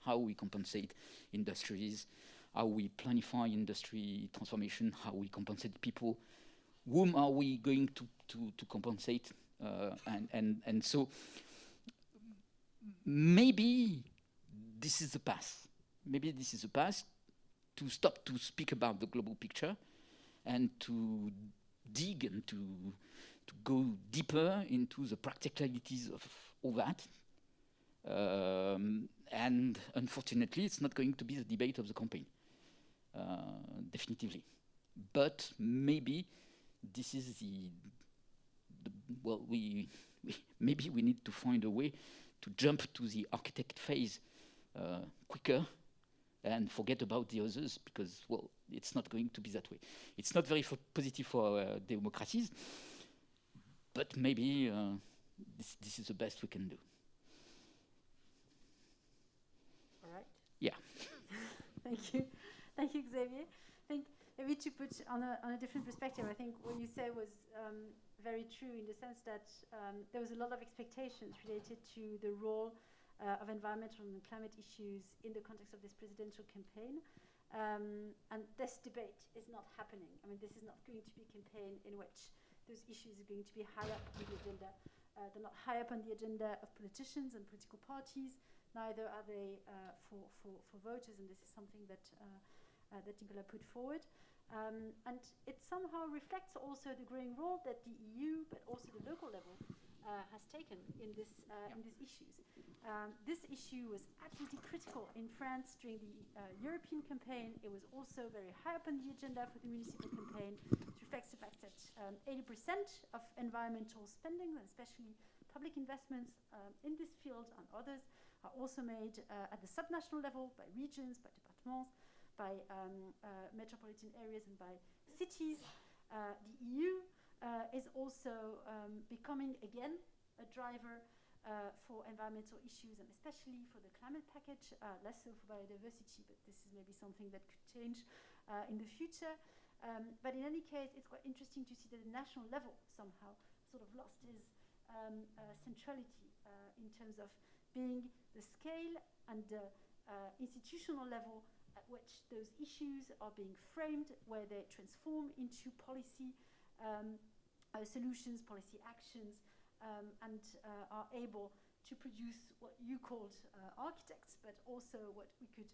how we compensate industries, how we planify industry transformation, how we compensate people, whom are we going to compensate, and so maybe this is the path. Maybe this is the path to stop to speak about the global picture and to dig and to go deeper into the practicalities of all that. And unfortunately, it's not going to be the debate of the campaign, definitively. But maybe this is well, maybe we need to find a way to jump to the architect phase quicker and forget about the others, because, well, it's not going to be that way. It's not very positive for our democracies, but maybe this is the best we can do. All right. Yeah. Thank you, Xavier. I think maybe to put on a different perspective, I think what you said was very true in the sense that there was a lot of expectations related to the role of environmental and climate issues in the context of this presidential campaign. And this debate is not happening. I mean, this is not going to be a campaign in which those issues are going to be high up on the agenda. They're not high up on the agenda of politicians and political parties. Neither are they for voters, and this is something that Nicolas put forward. And it somehow reflects also the growing role that the EU, but also the local level, has taken in these issues. This issue was absolutely critical in France during the European campaign. It was also very high up on the agenda for the municipal campaign. It reflects the fact that 80% of environmental spending, especially public investments in this field and others, are also made at the subnational level by regions, by départements, by metropolitan areas and by cities. The EU is also becoming again a driver for environmental issues, and especially for the climate package, less so for biodiversity, but this is maybe something that could change in the future. But in any case, it's quite interesting to see that the national level somehow sort of lost its centrality in terms of being the scale and the institutional level at which those issues are being framed, where they transform into policy solutions, policy actions, and are able to produce what you called architects, but also what we could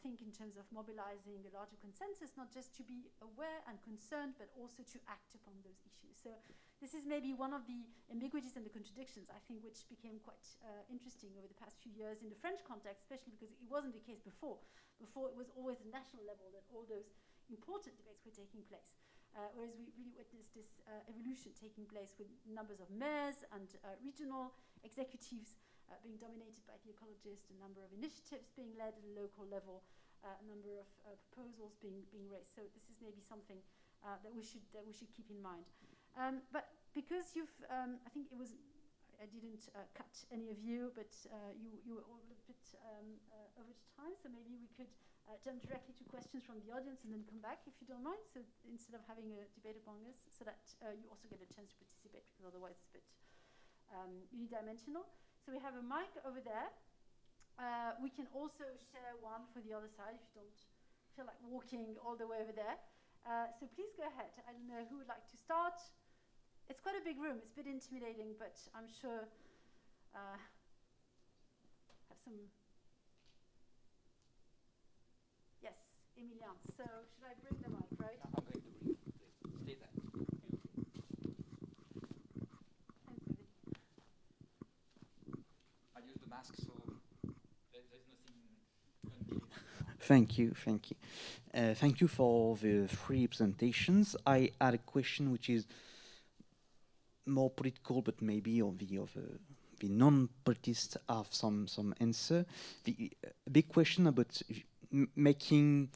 think in terms of mobilizing a larger consensus, not just to be aware and concerned, but also to act upon those issues. So this is maybe one of the ambiguities and the contradictions, I think, which became quite interesting over the past few years in the French context, especially because it wasn't the case before. Before, it was always the national level that all those important debates were taking place. Whereas we really witnessed this evolution taking place with numbers of mayors and regional executives being dominated by the ecologists, a number of initiatives being led at a local level, a number of proposals being raised. So this is maybe something that we should keep in mind. But because you've, I think it was, I didn't cut any of you, but you were all a little bit over time, so maybe we could jump directly to questions from the audience and then come back, if you don't mind, so instead of having a debate among us, so that you also get a chance to participate, because otherwise it's a bit unidimensional. So we have a mic over there. We can also share one for the other side if you don't feel like walking all the way over there. So please go ahead. I don't know who would like to start. It's quite a big room. It's a bit intimidating, but I'm sure have some. Yes, Emilian. So should I bring the mic, right? I'm going to bring it. Stay there. I use the mask, so there's nothing unbelievable. Thank you. Thank you for the three presentations. I had a question which is more political, but maybe of the non-politists have some answer. The big question about making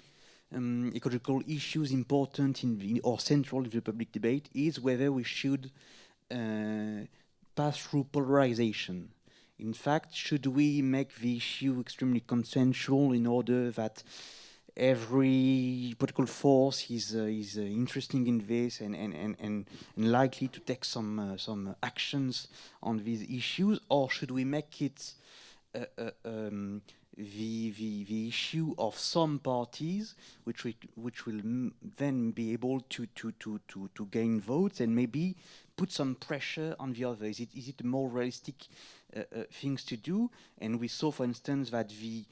ecological issues important or central in the public debate is whether we should pass through polarization. In fact, should we make the issue extremely consensual in order that every political force is interested in this and likely to take some actions on these issues, or should we make it the issue of some parties, which will then be able to gain votes and maybe put some pressure on the others? Is it a more realistic things to do? And we saw, for instance, that the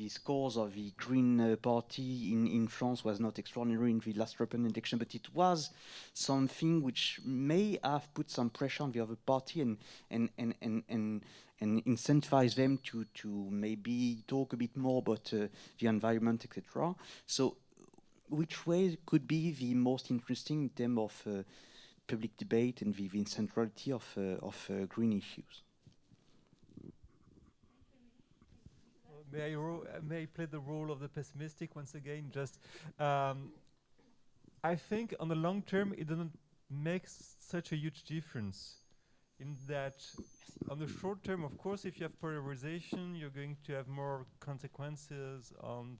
scores of the Green Party in France was not extraordinary in the last European election, but it was something which may have put some pressure on the other party and incentivize them to maybe talk a bit more about the environment, etc. So which way could be the most interesting in terms of public debate and the centrality of green issues? May I play the role of the pessimistic once again? Just, I think on the long term, it doesn't make such a huge difference. In that, on the short term, of course, if you have polarization, you're going to have more consequences on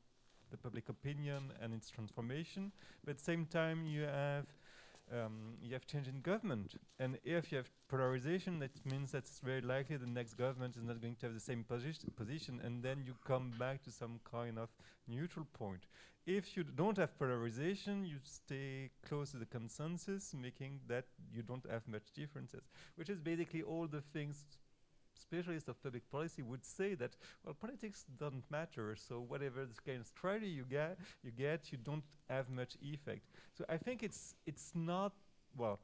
the public opinion and its transformation. But at the same time, you have change in government, and if you have polarization, that means that it's very likely the next government is not going to have the same position, and then you come back to some kind of neutral point. If you don't have polarization, you stay close to the consensus, making that you don't have much differences, which is basically all the things specialists of public policy would say, that, well, politics doesn't matter, so whatever the kind of strategy you get, you don't have much effect. So I think it's not, well,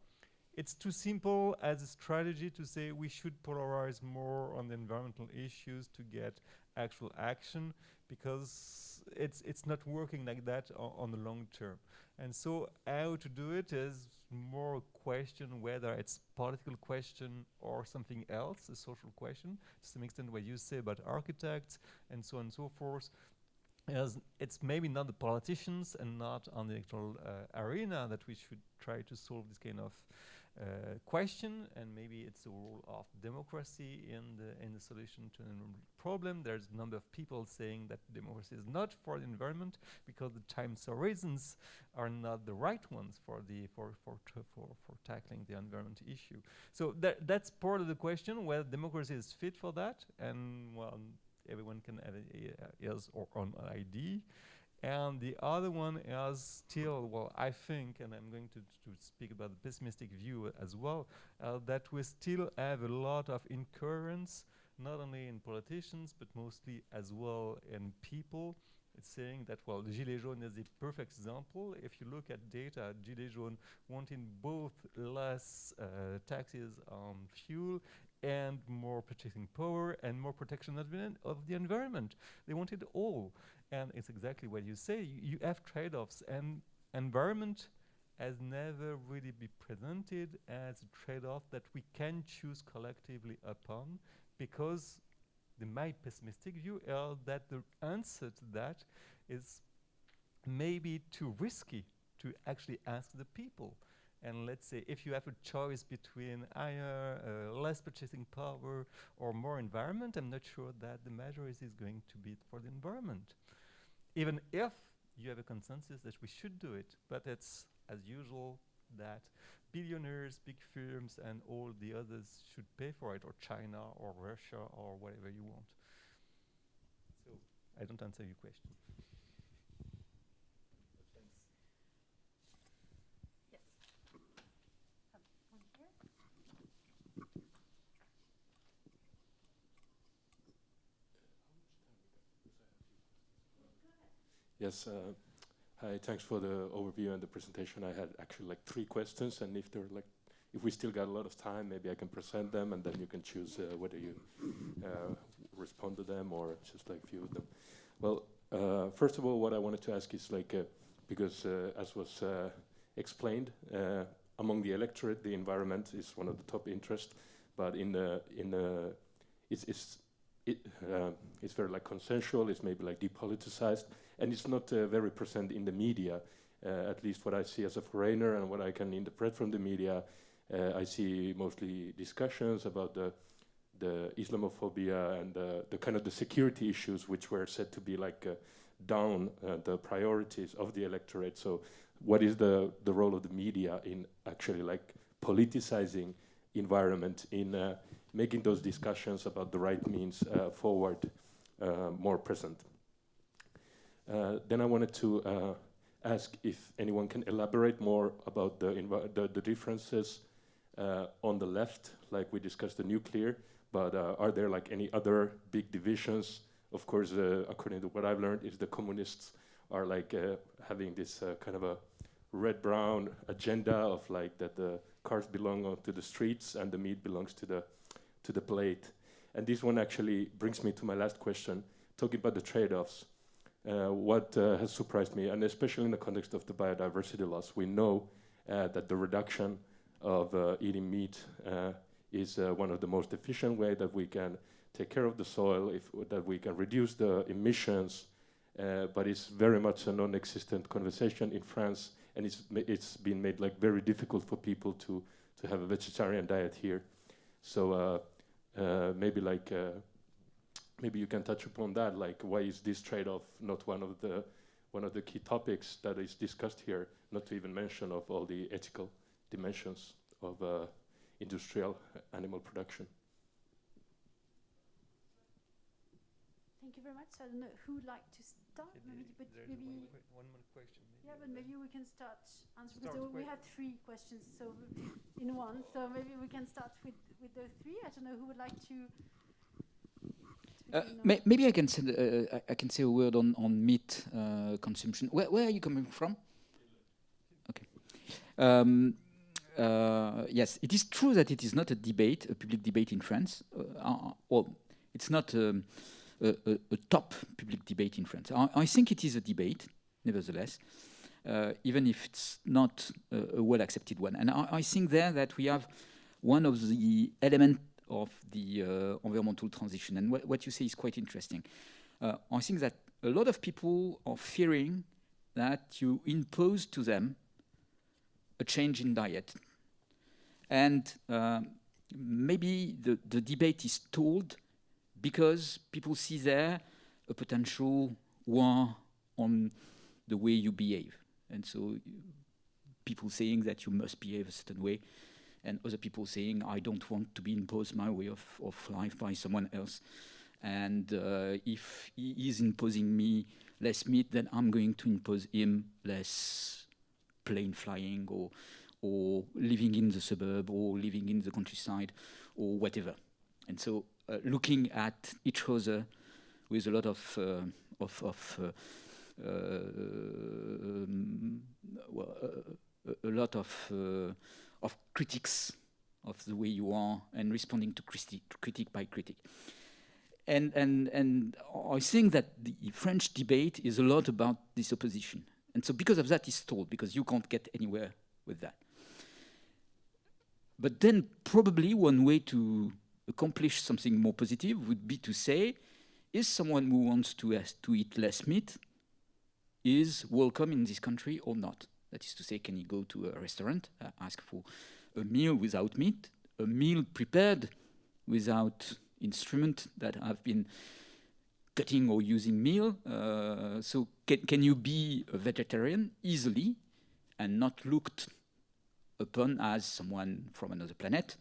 it's too simple as a strategy to say we should polarize more on the environmental issues to get actual action, because it's not working like that on the long term. And so how to do it is more a question whether it's political question or something else, a social question, to some extent what you say about architects and so on and so forth. as it's maybe not the politicians and not on the electoral arena that we should try to solve this kind of question, and maybe it's the role of democracy in the solution to the problem. There's a number of people saying that democracy is not for the environment because the times horizons are not the right ones for tackling the environment issue. So that's part of the question, whether democracy is fit for that, and well, everyone can have his or own ID. And the other one is still, well, I think, and I'm going to speak about the pessimistic view as well, that we still have a lot of incoherence, not only in politicians, but mostly as well in people. It's saying that, well, the Gilets jaunes is the perfect example. If you look at data, Gilets jaunes wanting both less taxes on fuel and more purchasing power and more protection of the environment. They wanted all. And it's exactly what you say. You have trade-offs, and environment has never really been presented as a trade-off that we can choose collectively upon, because my pessimistic view is that the answer to that is maybe too risky to actually ask the people. And let's say if you have a choice between less purchasing power or more environment, I'm not sure that the majority is going to be for the environment. Even if you have a consensus that we should do it, but it's, as usual, that billionaires, big firms, and all the others should pay for it, or China, or Russia, or whatever you want. So, I don't answer your question. Yes. One here. Yes, hi, thanks for the overview and the presentation. I had actually like 3 questions, and if we still got a lot of time, maybe I can present them, and then you can choose whether you respond to them or just like a few of them. Well, first of all, what I wanted to ask is because as was explained, among the electorate, the environment is one of the top interests, but it's very like consensual. It's maybe like depoliticized. And it's not very present in the media, at least what I see as a foreigner and what I can interpret from the media. I see mostly discussions about the Islamophobia and the kind of the security issues, which were said to be like down the priorities of the electorate. So what is the role of the media in actually like politicizing environment, in making those discussions about the right means forward more present? Then I wanted to ask if anyone can elaborate more about the differences on the left, like we discussed the nuclear, but are there like any other big divisions? Of course, according to what I've learned, is the communists are like having this kind of a red-brown agenda of like that the cars belong to the streets and the meat belongs to the plate. And this one actually brings me to my last question, talking about the trade-offs. What has surprised me, and especially in the context of the biodiversity loss, we know that the reduction of eating meat is one of the most efficient way that we can take care of the soil, that we can reduce the emissions, but it's very much a non-existent conversation in France, and it's been made like very difficult for people to have a vegetarian diet here. So maybe like maybe you can touch upon that, like why is this trade-off not one of the key topics that is discussed here, not to even mention of all the ethical dimensions of industrial animal production. Thank you very much. So I don't know who would like to start. Maybe one more question. Yeah, but maybe we can start answering. So we had 3 questions, so in one. So maybe we can start with those 3. I don't know who would like to. Maybe I can say a word on meat consumption. Where are you coming from? Okay. Yes, it is true that it is not a public debate in France. Well, it's not a top public debate in France. I think it is a debate, nevertheless, even if it's not a well-accepted one. And I think there that we have one of the elements of the environmental transition. And what you say is quite interesting. I think that a lot of people are fearing that you impose to them a change in diet. And maybe the debate is stalled because people see there a potential war on the way you behave. And so people saying that you must behave a certain way, and other people saying, I don't want to be imposed my way of life by someone else. And if he is imposing me less meat, then I'm going to impose him less plane flying or living in the suburb or living in the countryside or whatever. And so looking at each other with a lot of a lot of critics of the way you are and responding to critique by critique. And I think that the French debate is a lot about this opposition. And so because of that, it's stalled, because you can't get anywhere with that. But then probably one way to accomplish something more positive would be to say, is someone who wants to eat less meat is welcome in this country or not? That is to say, can he go to a restaurant, ask for a meal without meat, a meal prepared without instrument that have been cutting or using meal? So can you be a vegetarian easily and not looked upon as someone from another planet,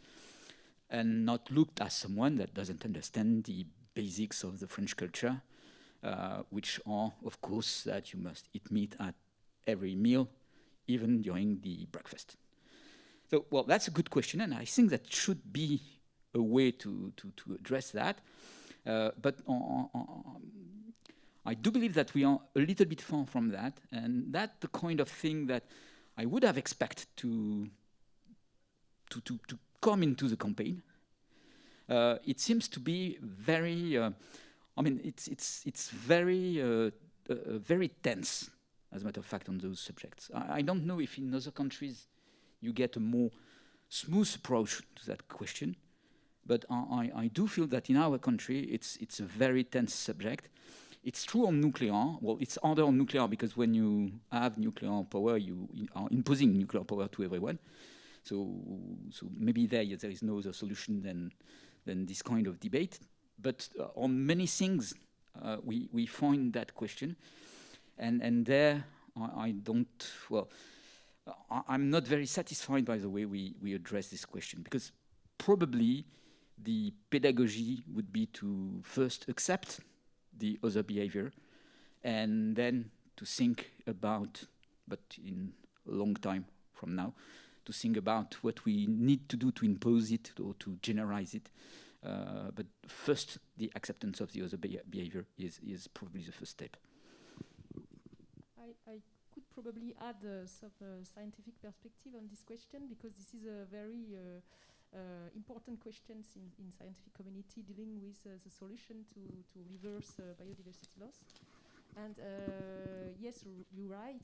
and not looked as someone that doesn't understand the basics of the French culture, which are, of course, that you must eat meat at every meal, even during the breakfast. So, well, that's a good question, and I think that should be a way to address that. But I do believe that we are a little bit far from that, and that's the kind of thing that I would have expected to come into the campaign. It seems to be very, it's very, very tense, as a matter of fact, on those subjects. I don't know if in other countries you get a more smooth approach to that question, but I do feel that in our country it's a very tense subject. It's true on nuclear. Well, it's harder on nuclear because when you have nuclear power, you are imposing nuclear power to everyone. So maybe there is no other solution than this kind of debate. But on many things, we find that question, and there I'm not very satisfied by the way we address this question, because probably the pedagogy would be to first accept the other behavior, and then to think about, but in a long time from now, to think about what we need to do to impose it or to generalize it. But first, the acceptance of the other behavior is probably the first step. I could probably add some scientific perspective on this question, because this is a very important question in scientific community dealing with the solution to reverse biodiversity loss. And yes, you're right.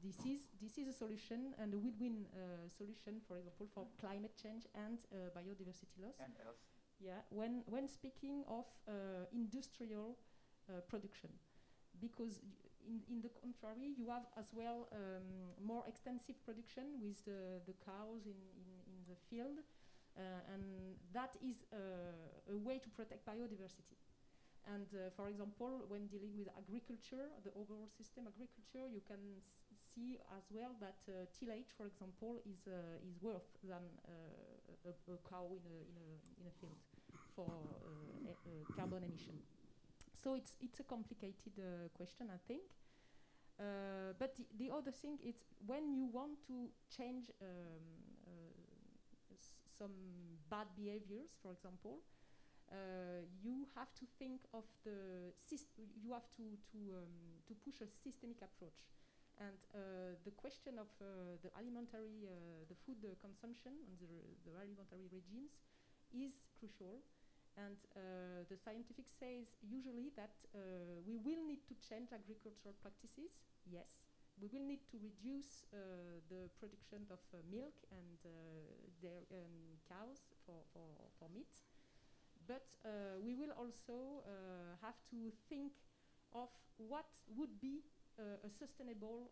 This is a solution, and a win-win solution, for example, for climate change and biodiversity loss. And else? Yeah, when speaking of industrial production, because in the contrary, you have as well more extensive production with the cows in the field, and that is a way to protect biodiversity. And for example, when dealing with agriculture, the overall system agriculture, you can see as well that tillage, for example, is worth than a cow in a field for carbon emission. So it's a complicated question, I think. But the other thing is, when you want to change some bad behaviors, for example, you have to think of you have to push a systemic approach. And the question of the alimentary, the food consumption and the alimentary regimes is crucial. And the scientific says usually that we will need to change agricultural practices, yes. We will need to reduce the production of milk and cows for meat. But we will also have to think of what would be a sustainable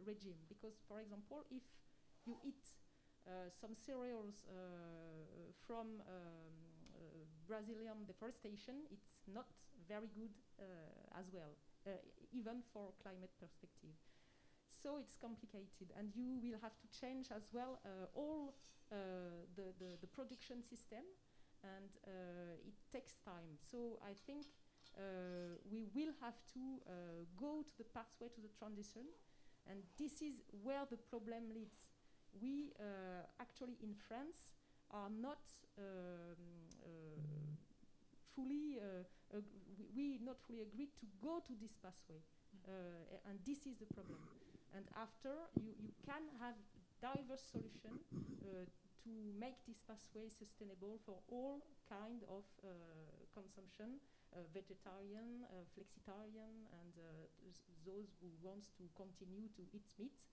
regime. Because, for example, if you eat some cereals from Brazilian deforestation, it's not very good as well, even for climate perspective. So it's complicated, and you will have to change as well all the production system, and it takes time. So I think we will have to go to the pathway to the transition, and this is where the problem leads. We actually in France are not fully, we not fully agreed to go to this pathway, and this is the problem. And after, you can have diverse solutions to make this pathway sustainable for all kind of consumption, vegetarian, flexitarian, and those who wants to continue to eat meat,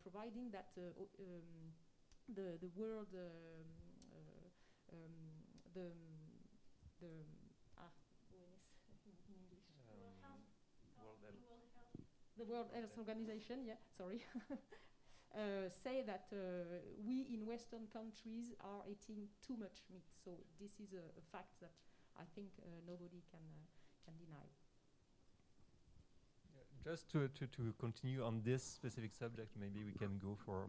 providing that the world the World Health Organization, yeah, sorry, say that we in Western countries are eating too much meat. So this is a fact that I think nobody can deny. Yeah, just to continue on this specific subject, maybe we can go for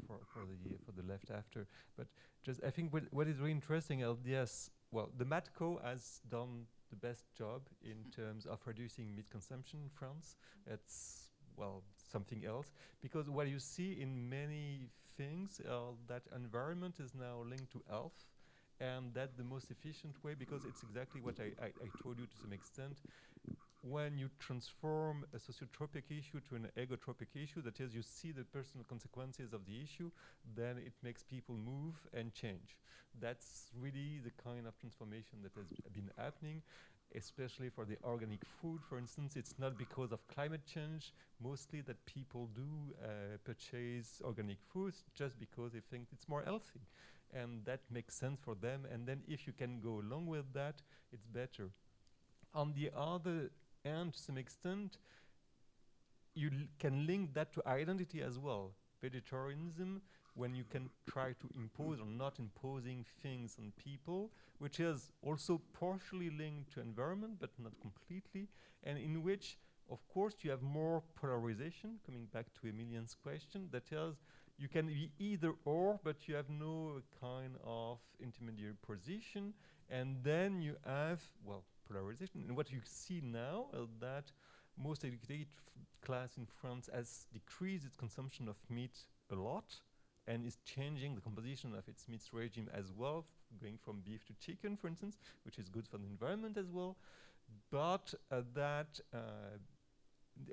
the left after. But just I think what is really interesting, LDS, well, the MATCO has done the best job in terms of reducing meat consumption in France. It's well, something else, because what you see in many things, that environment is now linked to health, and that's the most efficient way, because it's exactly what I told you to some extent. When you transform a sociotropic issue to an egotropic issue, that is, you see the personal consequences of the issue, then it makes people move and change. That's really the kind of transformation that has been happening, especially for the organic food, for instance. It's not because of climate change, mostly, that people do purchase organic foods, just because they think it's more healthy. And that makes sense for them. And then if you can go along with that, it's better. On the other hand, to some extent, you can link that to identity as well. Vegetarianism, when you can try to impose or not imposing things on people, which is also partially linked to environment, but not completely, and in which, of course, you have more polarization, coming back to Emilien's question, that is, you can be either or, but you have no kind of intermediary position, and then you have, well, polarization. And what you see now is that most educated class in France has decreased its consumption of meat a lot, and is changing the composition of its meat regime as well, going from beef to chicken, for instance, which is good for the environment as well. But that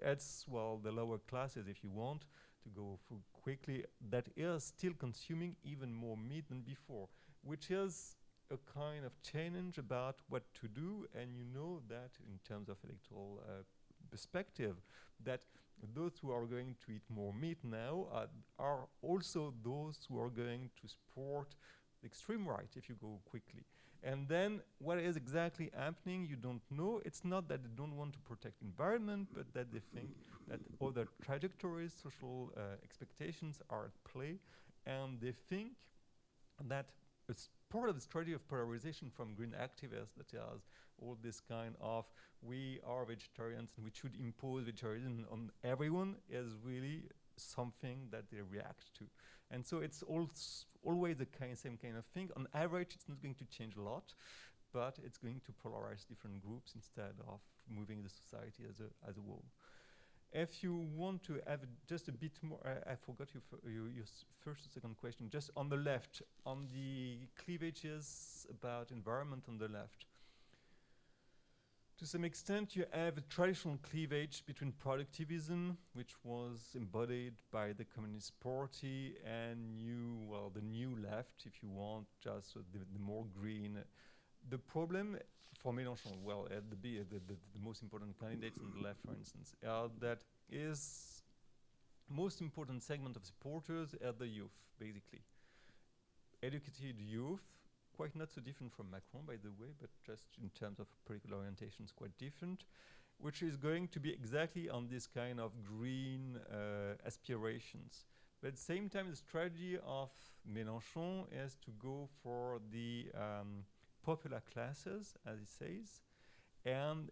adds, well, the lower classes, if you want to go through quickly, that is still consuming even more meat than before, which is a kind of challenge about what to do. And you know that in terms of electoral perspective, that those who are going to eat more meat now are also those who are going to support the extreme right, if you go quickly. And then what is exactly happening, you don't know. It's not that they don't want to protect environment, but that they think that other trajectories, social expectations are at play, and they think that it's part of the strategy of polarization from green activists, that is all this kind of we are vegetarians and we should impose vegetarianism on everyone, is really something that they react to. And so it's always the same kind of thing. On average, it's not going to change a lot, but it's going to polarize different groups instead of moving the society as a whole. If you want to have just a bit more, I forgot your first and second question, just on the left, on the cleavages about environment on the left. To some extent, you have a traditional cleavage between productivism, which was embodied by the Communist Party, and the new left, if you want, just the more green. The problem for Mélenchon, well, the most important candidates on the left, for instance, that is most important segment of supporters are the youth, basically. Educated youth, quite not so different from Macron, by the way, but just in terms of political orientation, it's quite different. which is going to be exactly on this kind of green aspirations. But at the same time, the strategy of Mélenchon is to go for the popular classes, as he says, and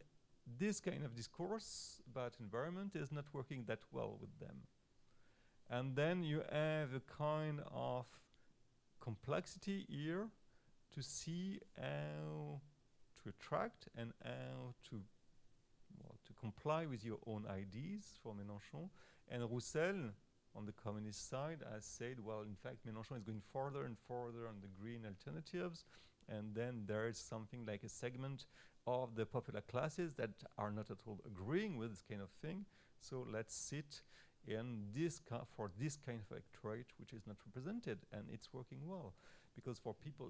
this kind of discourse about environment is not working that well with them. And then you have a kind of complexity here to see how to attract and how to comply with your own ideas for Mélenchon. And Roussel, on the communist side, has said, well, in fact, Mélenchon is going further and further on the green alternatives. And then there is something like a segment of the popular classes that are not at all agreeing with this kind of thing. So let's sit in this for this kind of electorate which is not represented, and it's working well. Because for people,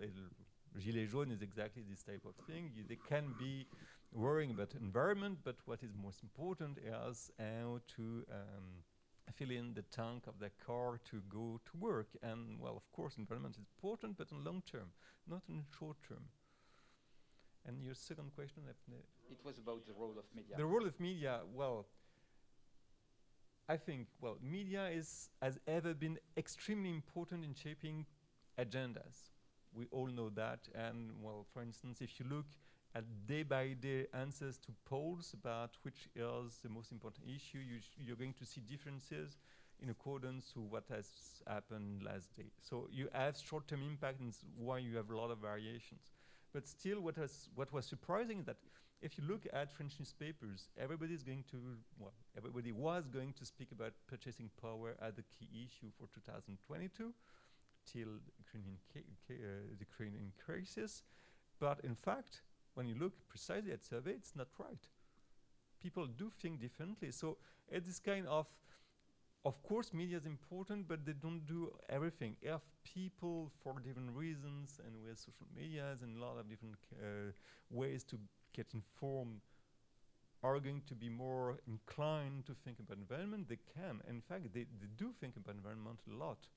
Gilets jaunes is exactly this type of thing. They can be worrying about environment, but what is most important is how to fill in the tank of their car to go to work. And well, of course, environment is important, but in long term, not in short term. And your second question? It was about the role of media. The role of media, well, I think, well, media has ever been extremely important in shaping agendas. We all know that. And well, for instance, if you look at day-by-day answers to polls about which is the most important issue, you're going to see differences in accordance to what has happened last day. So you have short-term impact, and why you have a lot of variations. But still, what was surprising is that if you look at French newspapers, everybody was going to speak about purchasing power as the key issue for 2022 till the Ukrainian crisis. But in fact, when you look precisely at survey, it's not right. People do think differently. So it's this kind of course, media is important, but they don't do everything. If people, for different reasons, and with social medias and a lot of different ways to get informed, are going to be more inclined to think about environment, they can. In fact, they do think about environment a lot.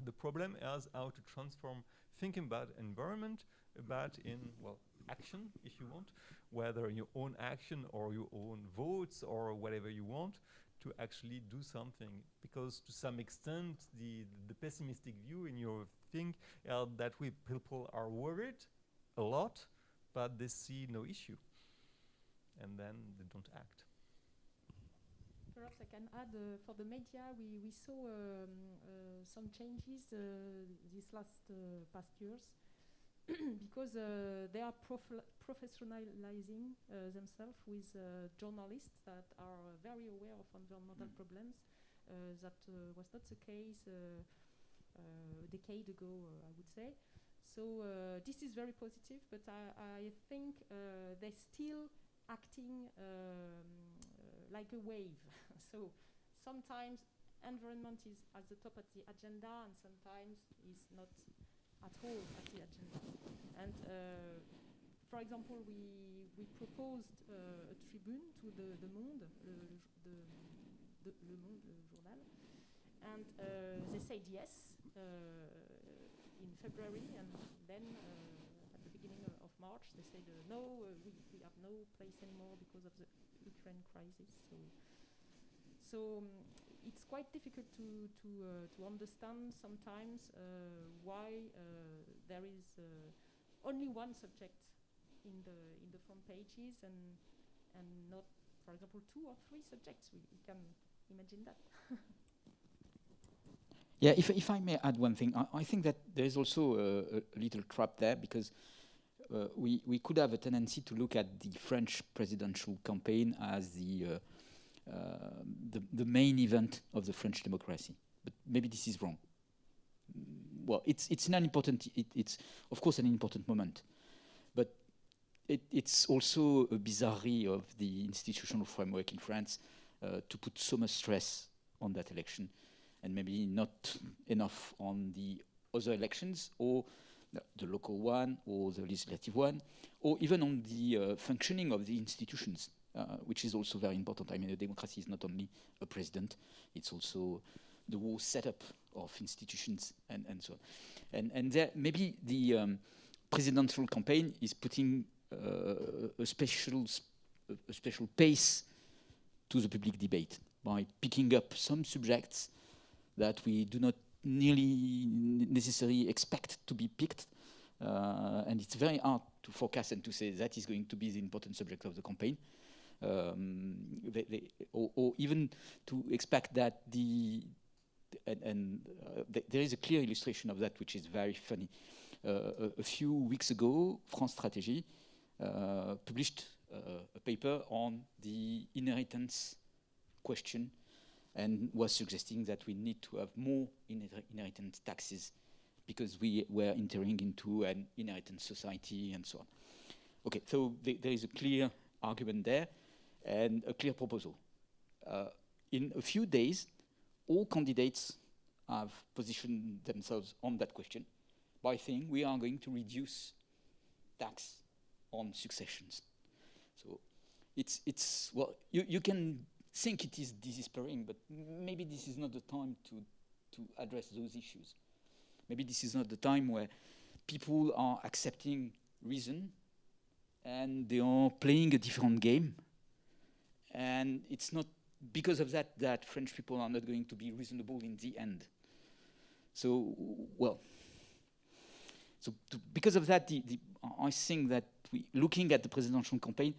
The problem is how to transform thinking about environment in, well, action, if you want, whether your own action or your own votes or whatever you want, to actually do something. Because to some extent, the pessimistic view in your thing that people are worried a lot, but they see no issue. And then they don't act. Perhaps I can add, for the media, we saw some changes these past years because they are professionalizing themselves with journalists that are very aware of environmental problems. That was not the case a decade ago, I would say. So this is very positive, but I think they're still acting like a wave. So sometimes environment is at the top of the agenda, and sometimes is not at all at the agenda. And for example, we proposed a tribune to the Monde, Le Monde, le journal, and they said yes in February, and then at the beginning of March they said no, we have no place anymore because of the Ukraine crisis. So it's quite difficult to understand sometimes why there is only one subject in the front pages and not, for example, 2 or 3 subjects. We can imagine that. Yeah, if I may add one thing, I think that there is also a little trap there, because we could have a tendency to look at the French presidential campaign as the main event of the French democracy, but maybe this is wrong. Well, it's of course an important moment, but it's also a bizarrerie of the institutional framework in France to put so much stress on that election, and maybe not enough on the other elections, or the local one, or the legislative one, or even on the functioning of the institutions, which is also very important. I mean, a democracy is not only a president, it's also the whole setup of institutions and so on. And there, maybe the presidential campaign is putting a special a special pace to the public debate by picking up some subjects that we do not nearly necessarily expect to be picked. And it's very hard to forecast and to say that is going to be the important subject of the campaign. Or even to expect that there is a clear illustration of that, which is very funny. A few weeks ago, France Stratégie published a paper on the inheritance question and was suggesting that we need to have more inheritance taxes because we were entering into an inheritance society and so on. Okay, so there is a clear argument there and a clear proposal. In a few days, all candidates have positioned themselves on that question by saying we are going to reduce tax on successions. So it's well, you can think it is despairing, but maybe this is not the time to address those issues. Maybe this is not the time where people are accepting reason and they are playing a different game. And it's not because of that French people are not going to be reasonable in the end. So, well, because of that, I think that looking at the presidential campaign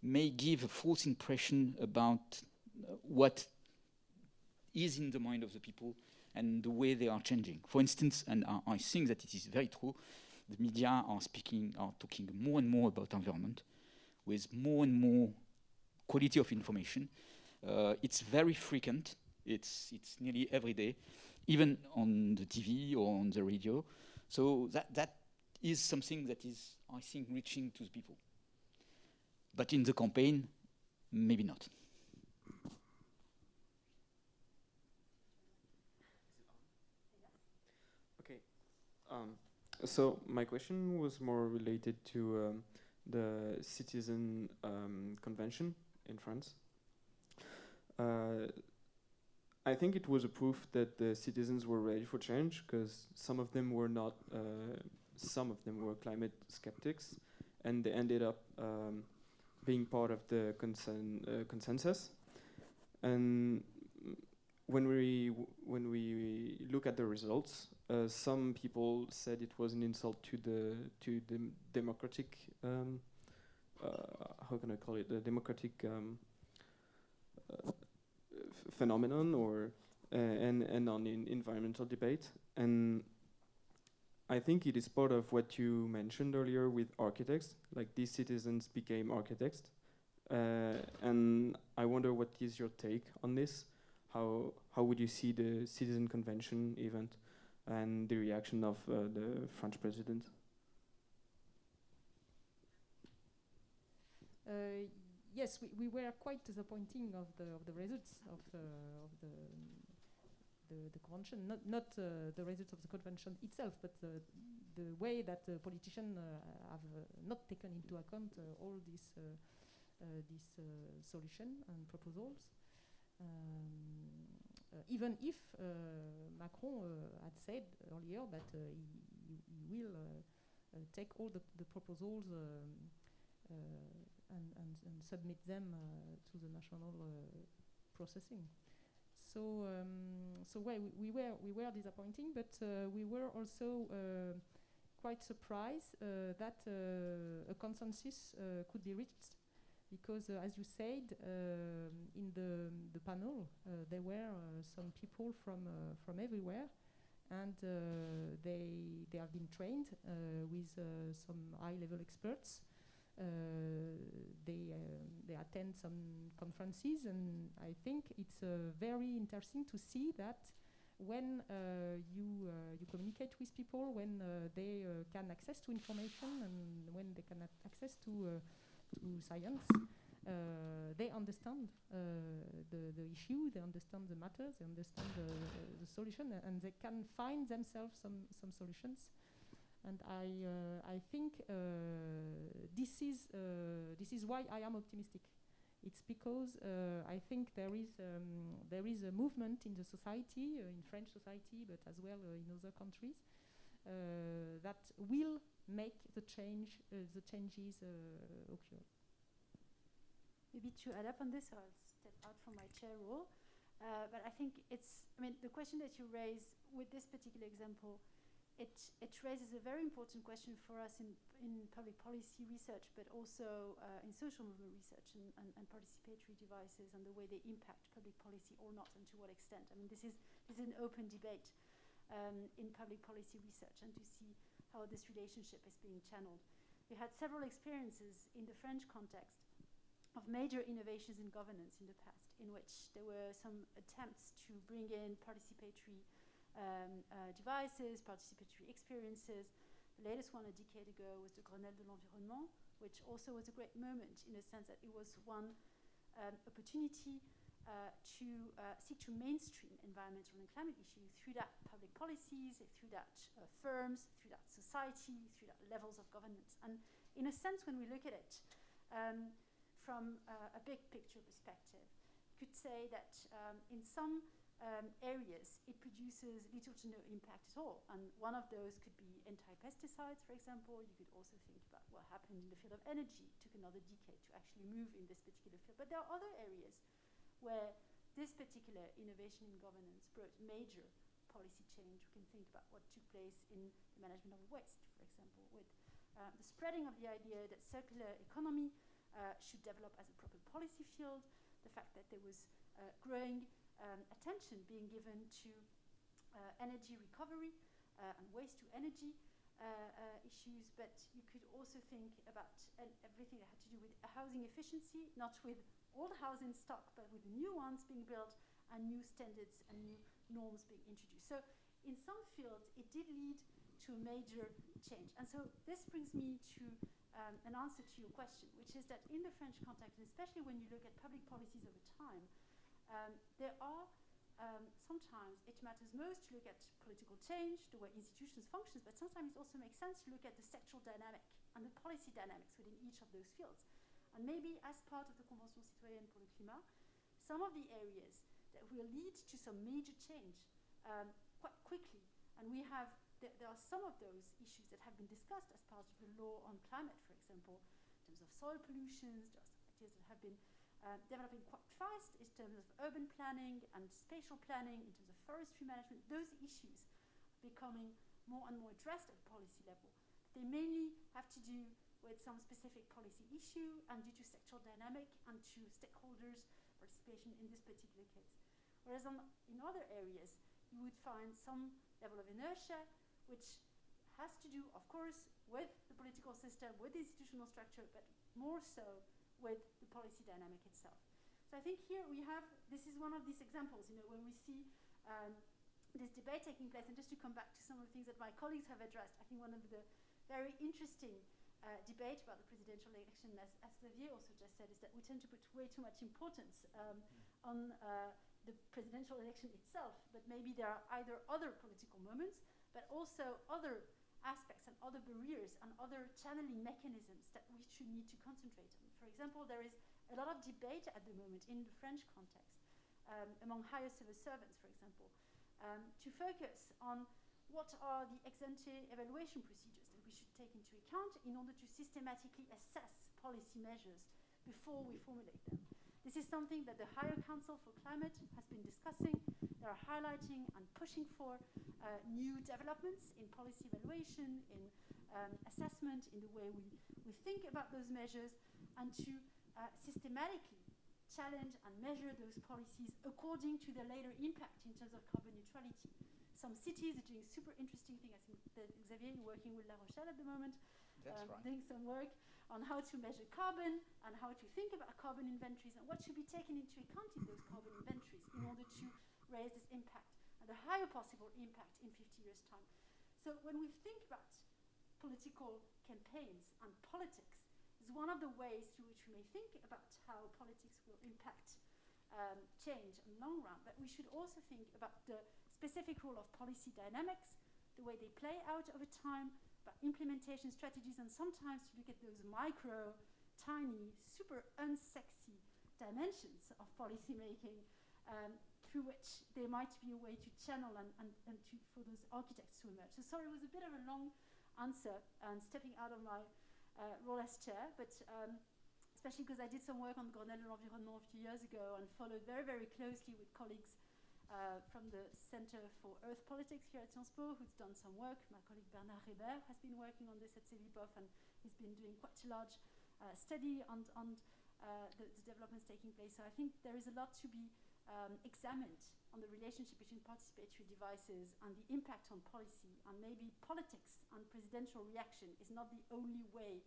may give a false impression about what is in the mind of the people and the way they are changing. For instance, and I think that it is very true, the media are talking more and more about environment with more and more quality of information. It's very frequent. It's nearly every day, even on the TV or on the radio. So that is something that is, I think, reaching to the people. But in the campaign, maybe not. Okay. So my question was more related to the citizen convention in France. I think it was a proof that the citizens were ready for change, because some of them were not. Some of them were climate skeptics, and they ended up being part of the consensus. And when we look at the results, some people said it was an insult to the democratic. How can I call it? The democratic phenomenon, or and on environmental debate. And I think it is part of what you mentioned earlier with architects, like these citizens became architects. And I wonder, what is your take on this? How would you see the citizen convention event and the reaction of the French president? Yes, we were quite disappointing of the results of the convention. Not the results of the convention itself, but the way that the politicians have not taken into account all these solutions and proposals. Even if Macron had said earlier that he will take all the proposals and submit them to the national processing. So we were disappointing, but we were also quite surprised that a consensus could be reached, because as you said, in the panel there were some people from everywhere, and they have been trained with some high-level experts. They attend some conferences, and I think it's very interesting to see that when you communicate with people, when they can access to information, and when they can access to science, they understand the issue, they understand the matters, they understand the solution, and they can find themselves some solutions. And I think this is why I am optimistic. It's because I think there is a movement in the society, in French society, but as well in other countries, that will make the changes occur. maybe to add up on this, I'll step out from my chair role. But I think the question that you raise with this particular example, it raises a very important question for us in public policy research, but also in social movement research and participatory devices and the way they impact public policy or not, and to what extent. I mean, this is an open debate in public policy research, and to see how this relationship is being channeled. We had several experiences in the French context of major innovations in governance in the past, in which there were some attempts to bring in participatory devices, participatory experiences. The latest one a decade ago was the Grenelle de l'Environnement, which also was a great moment in the sense that it was one opportunity to seek to mainstream environmental and climate issues through that public policies, through that firms, through that society, through that levels of governance. And in a sense, when we look at it from a big picture perspective, you could say that in some areas, it produces little to no impact at all. And one of those could be anti-pesticides, for example. You could also think about what happened in the field of energy. It took another decade to actually move in this particular field. But there are other areas where this particular innovation in governance brought major policy change. We can think about what took place in the management of waste, for example, with the spreading of the idea that circular economy should develop as a proper policy field, the fact that there was growing attention being given to energy recovery and waste to energy issues, but you could also think about everything that had to do with housing efficiency, not with old housing stock, but with new ones being built and new standards and new norms being introduced. So in some fields, it did lead to a major change. And so this brings me to an answer to your question, which is that in the French context, and especially when you look at public policies over time, there are sometimes it matters most to look at political change, the way institutions function, but sometimes it also makes sense to look at the sectoral dynamic and the policy dynamics within each of those fields. And maybe as part of the Convention citoyenne pour le climat, some of the areas that will lead to some major change quite quickly, and we have, there are some of those issues that have been discussed as part of the law on climate, for example, in terms of soil pollutions. There are some ideas that have been developing quite fast in terms of urban planning and spatial planning, in terms of forestry management. Those issues are becoming more and more addressed at the policy level. They mainly have to do with some specific policy issue and due to sectoral dynamic and to stakeholders' participation in this particular case. Whereas in other areas, you would find some level of inertia, which has to do, of course, with the political system, with the institutional structure, but more so with the policy dynamic itself. So I think here we have, this is one of these examples, when we see this debate taking place, and just to come back to some of the things that my colleagues have addressed, I think one of the very interesting debate about the presidential election, as Xavier also just said, is that we tend to put way too much importance on the presidential election itself, but maybe there are either other political moments, but also other aspects and other barriers and other channeling mechanisms that we should need to concentrate on. For example, there is a lot of debate at the moment in the French context among higher civil servants, for example, to focus on what are the ex-ante evaluation procedures that we should take into account in order to systematically assess policy measures before we formulate them. This is something that the Higher Council for Climate has been discussing. They are highlighting and pushing for new developments in policy evaluation, in assessment, in the way we think about those measures, and to systematically challenge and measure those policies according to the later impact in terms of carbon neutrality. Some cities are doing super interesting things. I think that Xavier is working with La Rochelle at the moment, doing some work on how to measure carbon and how to think about carbon inventories and what should be taken into account in those carbon inventories in order to raise this impact and the higher possible impact in 50 years' time. So when we think about political campaigns and politics, is one of the ways through which we may think about how politics will impact change in the long run, but we should also think about the specific role of policy dynamics, the way they play out over time, about implementation strategies, and sometimes to look at those micro, tiny, super unsexy dimensions of policy making through which there might be a way to channel and for those architects to emerge. So sorry, it was a bit of a long answer and stepping out of my role as chair, but especially because I did some work on Grenelle de l'Environnement a few years ago and followed very, very closely with colleagues from the Center for Earth Politics here at Sciences Po, who's done some work. My colleague Bernard Rébert has been working on this at CEVIPOF, and he's been doing quite a large study on the developments taking place. So I think there is a lot to be examined on the relationship between participatory devices and the impact on policy, and maybe politics and presidential reaction is not the only way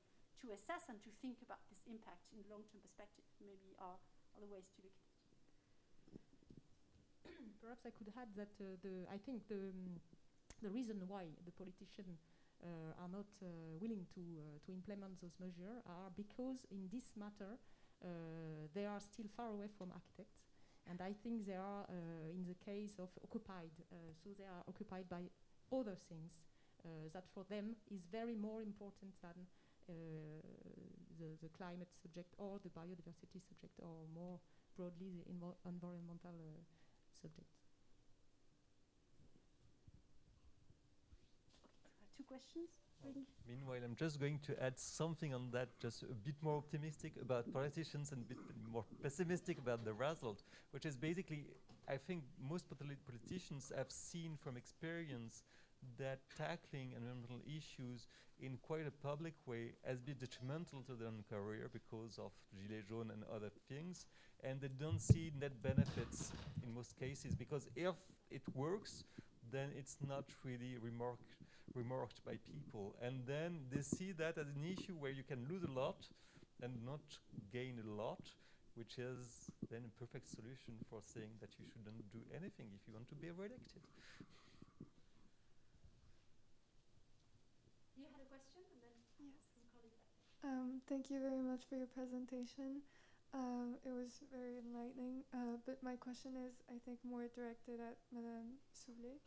to assess and to think about this impact in long-term perspective. Maybe are other ways to look at it. Perhaps I could add that I think the reason why the politicians are not willing to implement those measures are because in this matter they are still far away from architects. And I think they are, in the case of occupied, so they are occupied by other things that for them is very more important than the climate subject or the biodiversity subject, or more broadly the environmental subject. Okay, two questions. Meanwhile, I'm just going to add something on that, just a bit more optimistic about politicians and a bit more pessimistic about the result, which is basically, I think most politicians have seen from experience that tackling environmental issues in quite a public way has been detrimental to their own career because of Gilets jaunes and other things, and they don't see net benefits in most cases, because if it works, then it's not really remarked by people, and then they see that as an issue where you can lose a lot and not gain a lot, which is then a perfect solution for saying that you shouldn't do anything if you want to be re-elected. You had a question, and then yes. colleague back there. Thank you very much for your presentation. It was very enlightening, but my question is, I think, more directed at Madame Soubelet.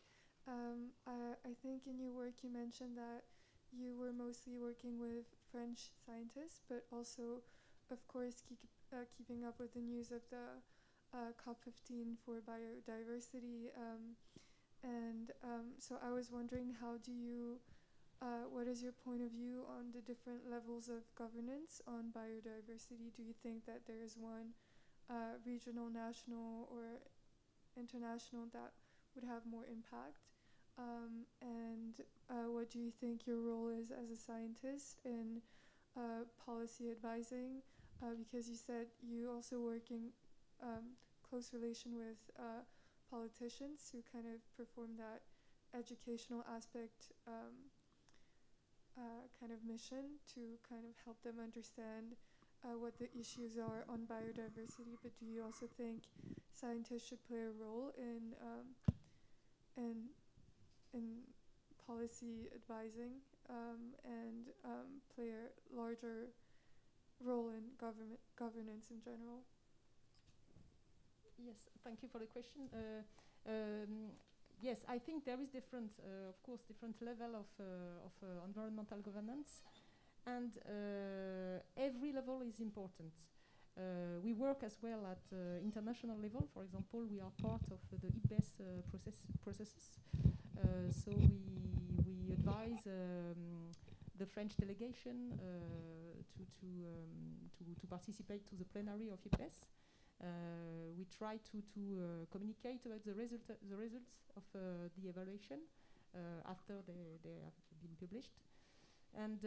I think in your work you mentioned that you were mostly working with French scientists, but also, of course, keeping up with the news of the COP15 for biodiversity. So I was wondering, what is your point of view on the different levels of governance on biodiversity? Do you think that there is one regional, national, or international that would have more impact? What do you think your role is as a scientist in policy advising? Because you said you also work in close relation with politicians who kind of perform that educational aspect kind of mission to kind of help them understand what the issues are on biodiversity. But do you also think scientists should play a role in policy advising and play a larger role in governance in general? Yes, thank you for the question. Yes, I think there is different, of course, different level of environmental governance, and every level is important. We work as well at international level. For example, we are part of the IPBES processes. So we advise the French delegation to participate to the plenary of IPBES. We try to communicate about the results of the evaluation after they have been published. And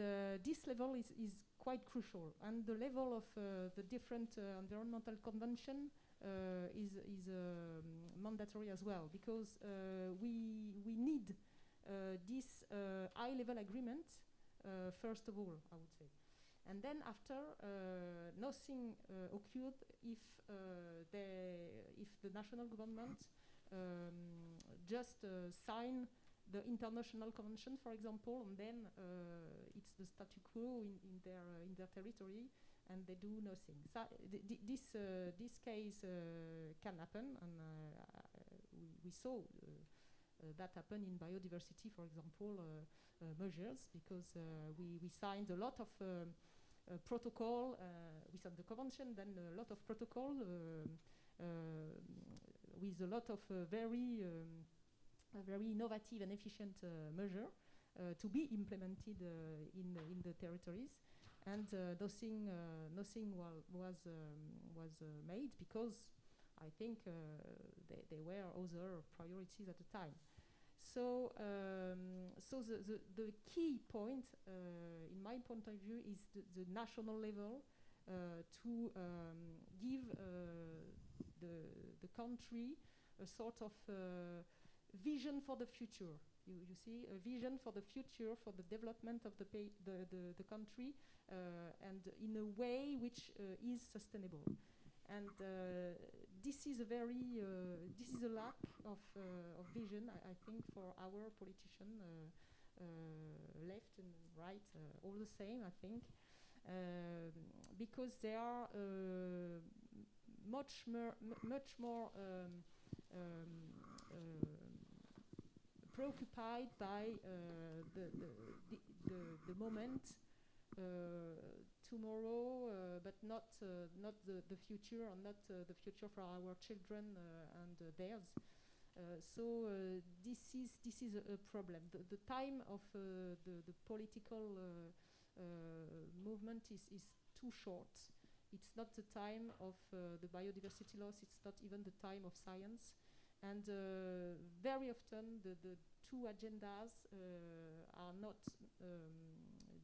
this level is quite crucial. And the level of the different environmental convention is mandatory as well, because we need this high-level agreement first of all, I would say. And then after, nothing occurred if the national government just sign the international convention, for example, and then it's the statu quo in their territory, and they do nothing. So this case can happen, and we saw that happen in biodiversity, for example, measures, because we signed a lot of protocol. We signed the convention, then a lot of protocol with a lot of very innovative and efficient measure to be implemented in the territories. and nothing was made because I think there were other priorities at the time. So, the key point, in my point of view, is the national level to give the country a sort of vision for the future. You see, a vision for the future, for the development of the country, and in a way which is sustainable. And this is a lack of vision, I think, for our politicians, left and right, all the same, I think, because they are much more preoccupied by the moment, tomorrow, but not the future, or not the future for our children and theirs. So this is a problem. The time of the political movement is too short. It's not the time of the biodiversity loss. It's not even the time of science. And very often the two agendas are not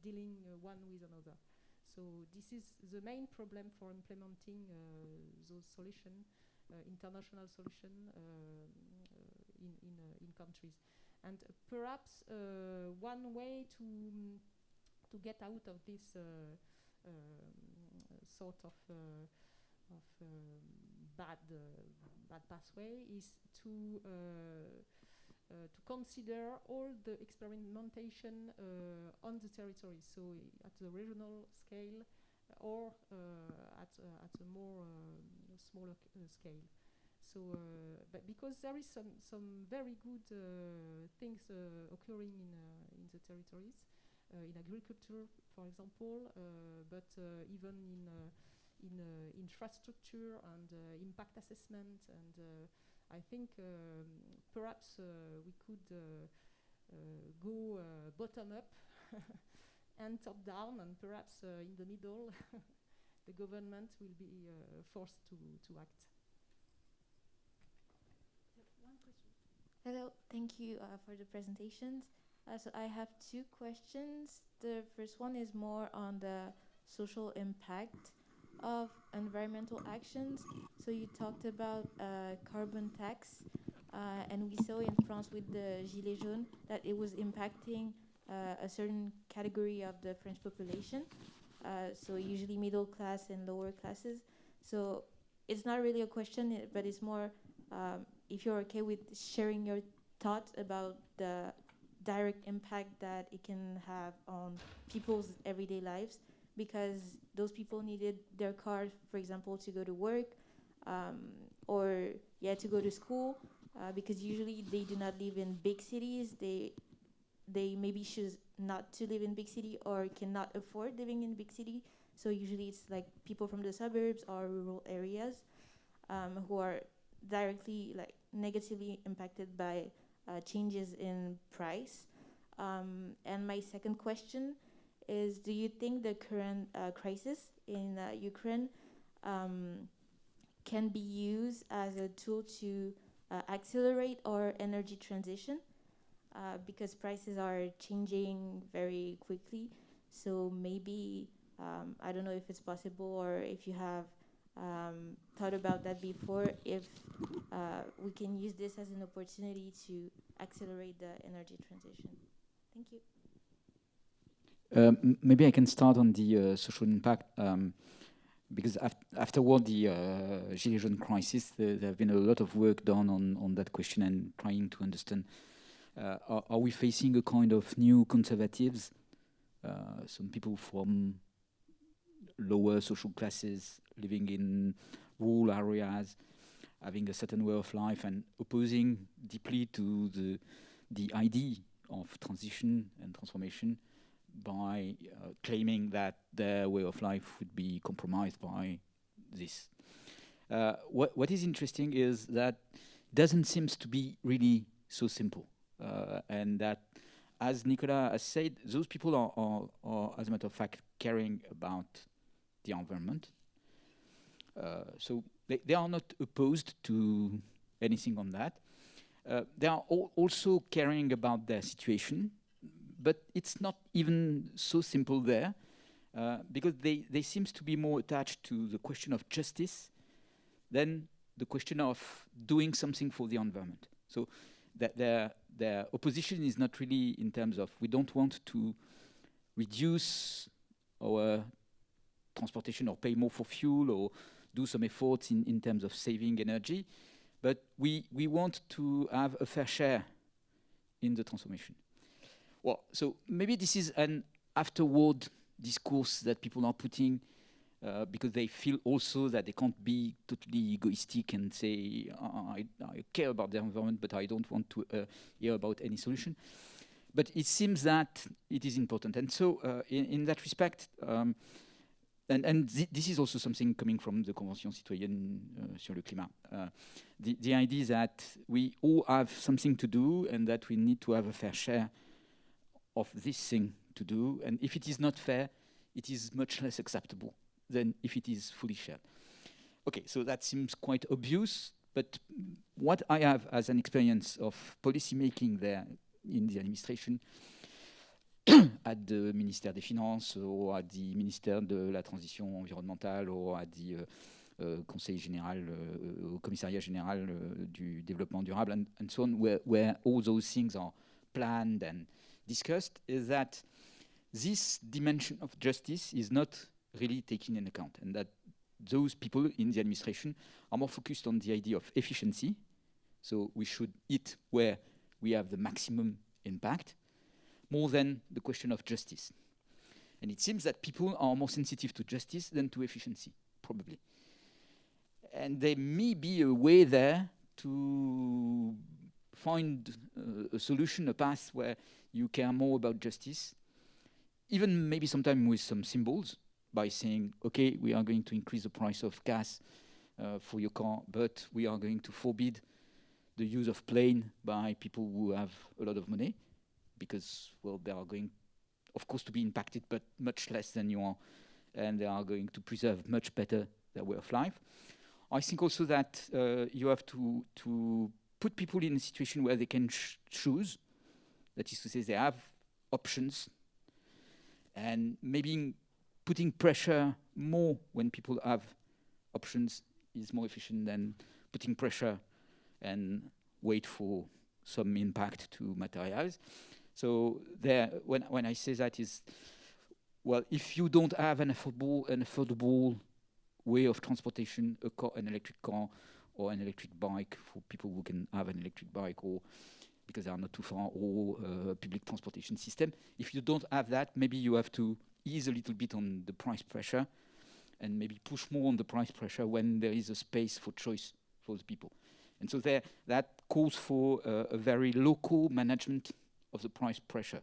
dealing one with another. So this is the main problem for implementing those solutions, international solutions in countries. And perhaps one way to get out of this sort of bad pathway is to consider all the experimentation on the territory, so at the regional scale or at a more smaller scale. So, but because there is some very good things occurring in the territories, in agriculture, for example, but even in infrastructure and impact assessment, and I think perhaps we could go bottom up and top down, and perhaps in the middle the government will be forced to act. One question. Hello, thank you for the presentations. So I have two questions. The first one is more on the social impact of environmental actions. So you talked about carbon tax, and we saw in France with the Gilets jaunes that it was impacting a certain category of the French population, so usually middle class and lower classes. So it's not really a question, but it's more if you're okay with sharing your thoughts about the direct impact that it can have on people's everyday lives, because those people needed their cars, for example, to go to work, or to go to school, because usually they do not live in big cities. They maybe choose not to live in big city or cannot afford living in big city. So usually it's like people from the suburbs or rural areas who are directly, like, negatively impacted by changes in price. And my second question is, do you think the current crisis in Ukraine can be used as a tool to accelerate our energy transition? Because prices are changing very quickly. So maybe, I don't know if it's possible, or if you have thought about that before, if we can use this as an opportunity to accelerate the energy transition. Thank you. Maybe I can start on the social impact, because afterward the Gilets jaunes crisis, there have been a lot of work done on that question and trying to understand, are we facing a kind of new conservatives, some people from lower social classes living in rural areas, having a certain way of life and opposing deeply to the idea of transition and transformation, by claiming that their way of life would be compromised by this. What is interesting is that doesn't seem to be really so simple, and that as Nicolas has said, those people are, as a matter of fact, caring about the environment. So they are not opposed to anything on that. They are also caring about their situation, but it's not even so simple there, because they seems to be more attached to the question of justice than the question of doing something for the environment. So that their opposition is not really in terms of, we don't want to reduce our transportation or pay more for fuel or do some efforts in terms of saving energy, but we want to have a fair share in the transformation. Well, so maybe this is an afterward discourse that people are putting because they feel also that they can't be totally egoistic and say, I care about the environment, but I don't want to hear about any solution. But it seems that it is important. And so in that respect, this is also something coming from the Convention citoyenne sur le climat. The idea is that we all have something to do and that we need to have a fair share of this thing to do. And if it is not fair, it is much less acceptable than if it is fully shared. Okay, so that seems quite obvious, but what I have as an experience of policy making there in the administration, at the ministère des Finances, or at the Ministère de la Transition environnementale, or at the Conseil général, au Commissariat général du développement durable, and so on, where all those things are planned and discussed, is that this dimension of justice is not really taken into account, and that those people in the administration are more focused on the idea of efficiency. So we should hit where we have the maximum impact, more than the question of justice. And it seems that people are more sensitive to justice than to efficiency, probably. And there may be a way there to find a solution, a path where you care more about justice, even maybe sometime with some symbols, by saying, okay, we are going to increase the price of gas for your car, but we are going to forbid the use of plane by people who have a lot of money, because, well, they are going, of course, to be impacted, but much less than you are, and they are going to preserve much better their way of life. I think also that you have to put people in a situation where they can choose, that is to say, they have options, and maybe putting pressure more when people have options is more efficient than putting pressure and wait for some impact to materialize. So there, when I say that is, well, if you don't have an affordable way of transportation, an electric car or an electric bike for people who can have an electric bike, or because they are not too far, or a public transportation system, if you don't have that, maybe you have to ease a little bit on the price pressure and maybe push more on the price pressure when there is a space for choice for the people. And so there, that calls for a very local management of the price pressure.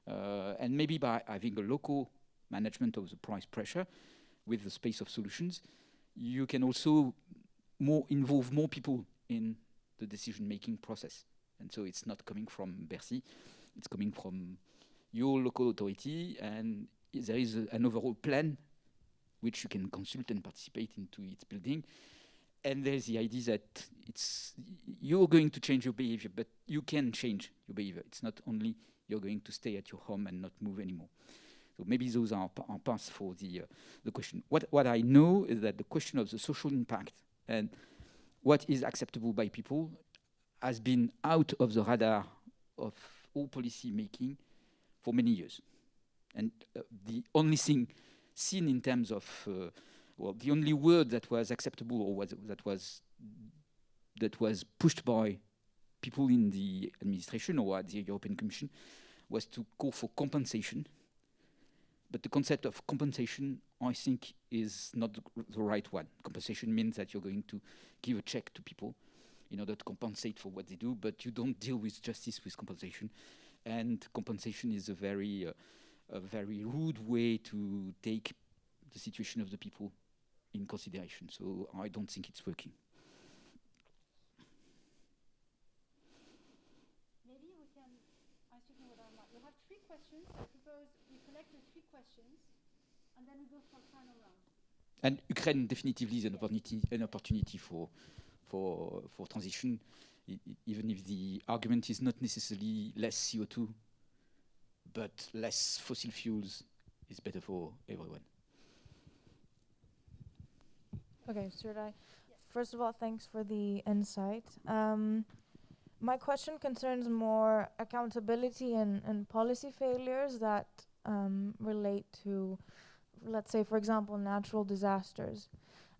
And maybe by having a local management of the price pressure with the space of solutions, you can also involve more people in the decision-making process. And so it's not coming from Bercy, it's coming from your local authority, and there is an overall plan which you can consult and participate into its building. And there's the idea that you're going to change your behavior, but you can change your behavior. It's not only you're going to stay at your home and not move anymore. So maybe those are paths for the question. What I know is that the question of the social impact and what is acceptable by people has been out of the radar of all policy making for many years. And the only thing seen in terms of, the only word that was acceptable or that was pushed by people in the administration or at the European Commission was to call for compensation. But the concept of compensation, I think, is not the right one. Compensation means that you're going to give a check to people in order to compensate for what they do, but you don't deal with justice with compensation. And compensation is a very rude way to take the situation of the people in consideration. So I don't think it's working. Maybe we can, I was thinking whether or not questions. I propose we collect the 3 questions and then we go for a final round. And Ukraine definitely is an opportunity for transition, even if the argument is not necessarily less CO2, but less fossil fuels is better for everyone. Okay, should I? First of all, thanks for the insight. My question concerns more accountability and policy failures that relate to, let's say, for example, natural disasters.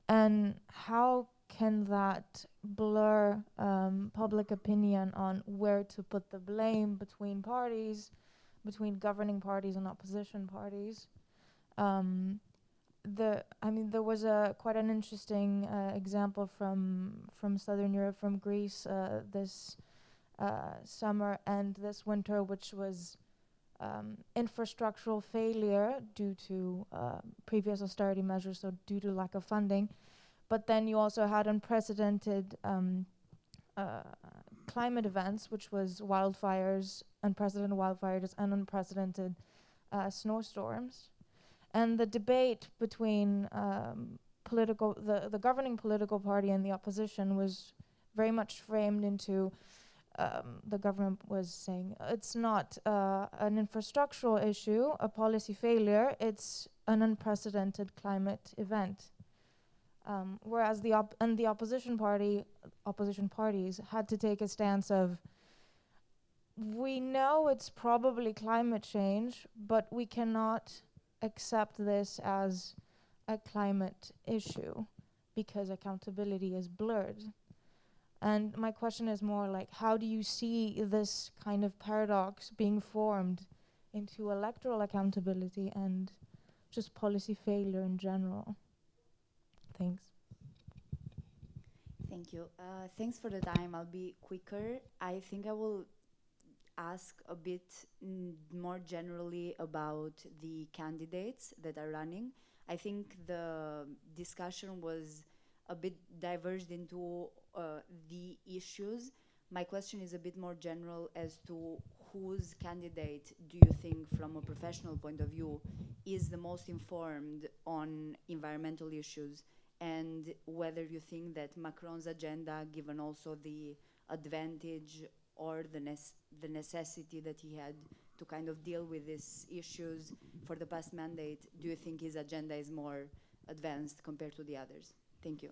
And how can that blur public opinion on where to put the blame between parties, between governing parties and opposition parties? There was quite an interesting example from Southern Europe, from Greece, this summer and this winter, which was infrastructural failure due to previous austerity measures, so due to lack of funding. But then you also had unprecedented climate events, which was wildfires, unprecedented wildfires, and unprecedented snowstorms. And the debate between the governing political party and the opposition was very much framed into the government was saying it's not an infrastructural issue, a policy failure, it's an unprecedented climate event. Whereas the opposition parties had to take a stance of, we know it's probably climate change, but we cannot accept this as a climate issue because accountability is blurred. And my question is more like, how do you see this kind of paradox being formed into electoral accountability and just policy failure in general? Thanks. Thank you. Thanks for the time. I'll be quicker. I think I will ask a bit more generally about the candidates that are running. I think the discussion was a bit diverged into the issues. My question is a bit more general as to whose candidate do you think, from a professional point of view, is the most informed on environmental issues, and whether you think that Macron's agenda, given also the advantage or the necessity that he had to kind of deal with these issues for the past mandate, do you think his agenda is more advanced compared to the others? Thank you.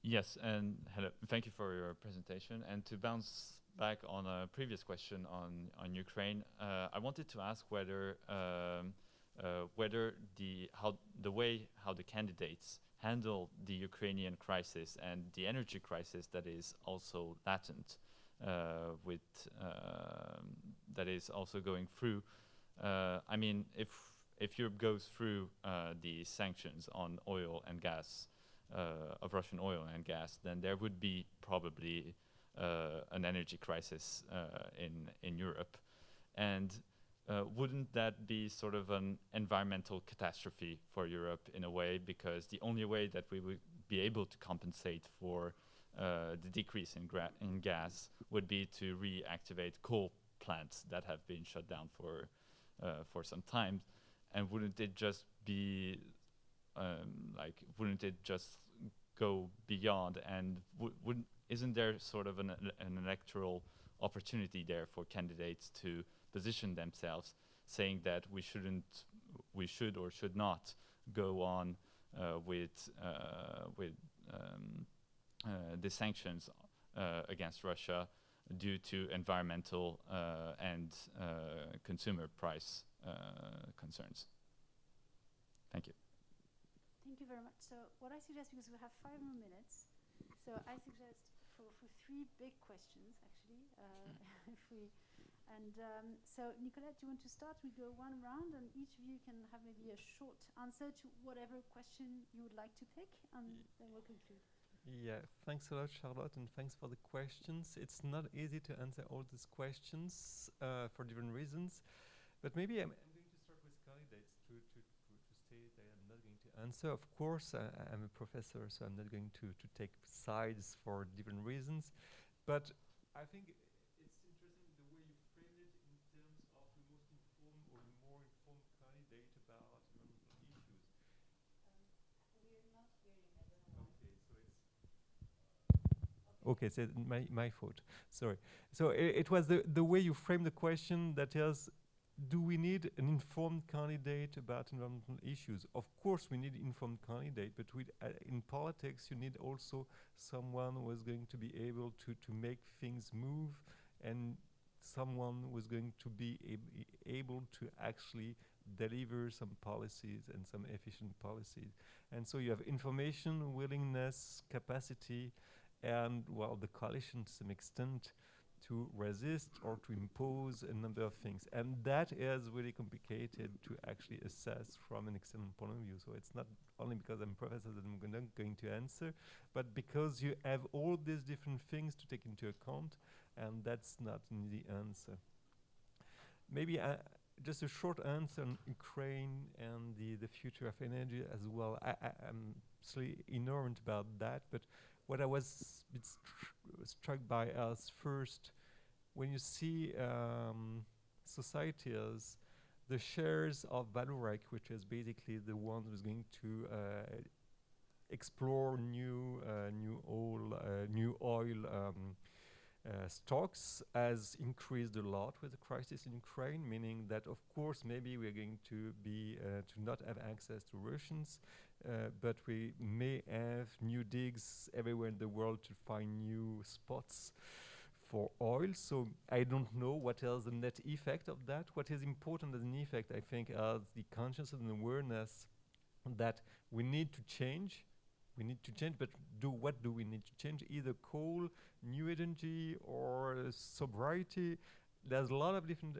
Yes, and hello, thank you for your presentation. And to bounce back on a previous question on Ukraine, I wanted to ask whether how the candidates handle the Ukrainian crisis and the energy crisis that is also latent, that is also going through. I mean, if Europe goes through the sanctions on oil and gas, of Russian oil and gas, then there would be probably an energy crisis in Europe. And wouldn't that be sort of an environmental catastrophe for Europe in a way? Because the only way that we would be able to compensate for the decrease in gas would be to reactivate coal plants that have been shut down for some time. And wouldn't it just be wouldn't it just go beyond, and isn't there sort of an electoral opportunity there for candidates to position themselves, saying that we should or should not go on with the sanctions against Russia due to environmental and consumer price concerns? Thank you. Thank you very much. So what I suggest, because we have 5 more minutes, so I suggest for 3 big questions, actually, so Nicolas, do you want to start? We go 1 round, and each of you can have maybe a short answer to whatever question you would like to pick, and then we'll conclude. Yeah, thanks a lot, Charlotte, and thanks for the questions. It's not easy to answer all these questions for different reasons, but maybe I'm going to start with candidates to state that I'm not going to answer. Of course, I'm a professor, so I'm not going to take sides for different reasons, but I think it's interesting the way you Okay, so my fault. Sorry. So it was the way you framed the question, that is, do we need an informed candidate about environmental issues? Of course, we need informed candidate, but in politics, you need also someone who is going to be able to make things move, and someone who is going to be able to actually deliver some policies and some efficient policies. And so you have information, willingness, capacity, and, well, the coalition to some extent to resist or to impose a number of things. And that is really complicated to actually assess from an external point of view. So it's not only because I'm a professor that I'm not going to answer, but because you have all these different things to take into account, and that's not an easy answer. Maybe just a short answer on Ukraine and the future of energy as well. I'm slightly ignorant about that, but what I was a bit struck by as first, when you see societies, the shares of Valorec, which is basically the one who's going to explore new oil stocks, has increased a lot with the crisis in Ukraine, meaning that, of course, maybe we're going to be to not have access to Russians, but we may have new digs everywhere in the world to find new spots for oil. So I don't know what is the net effect of that. What is important as an effect, I think, is the consciousness and awareness that we need to change. We need to change, but what do we need to change? Either coal, new energy, or sobriety. There's a lot of different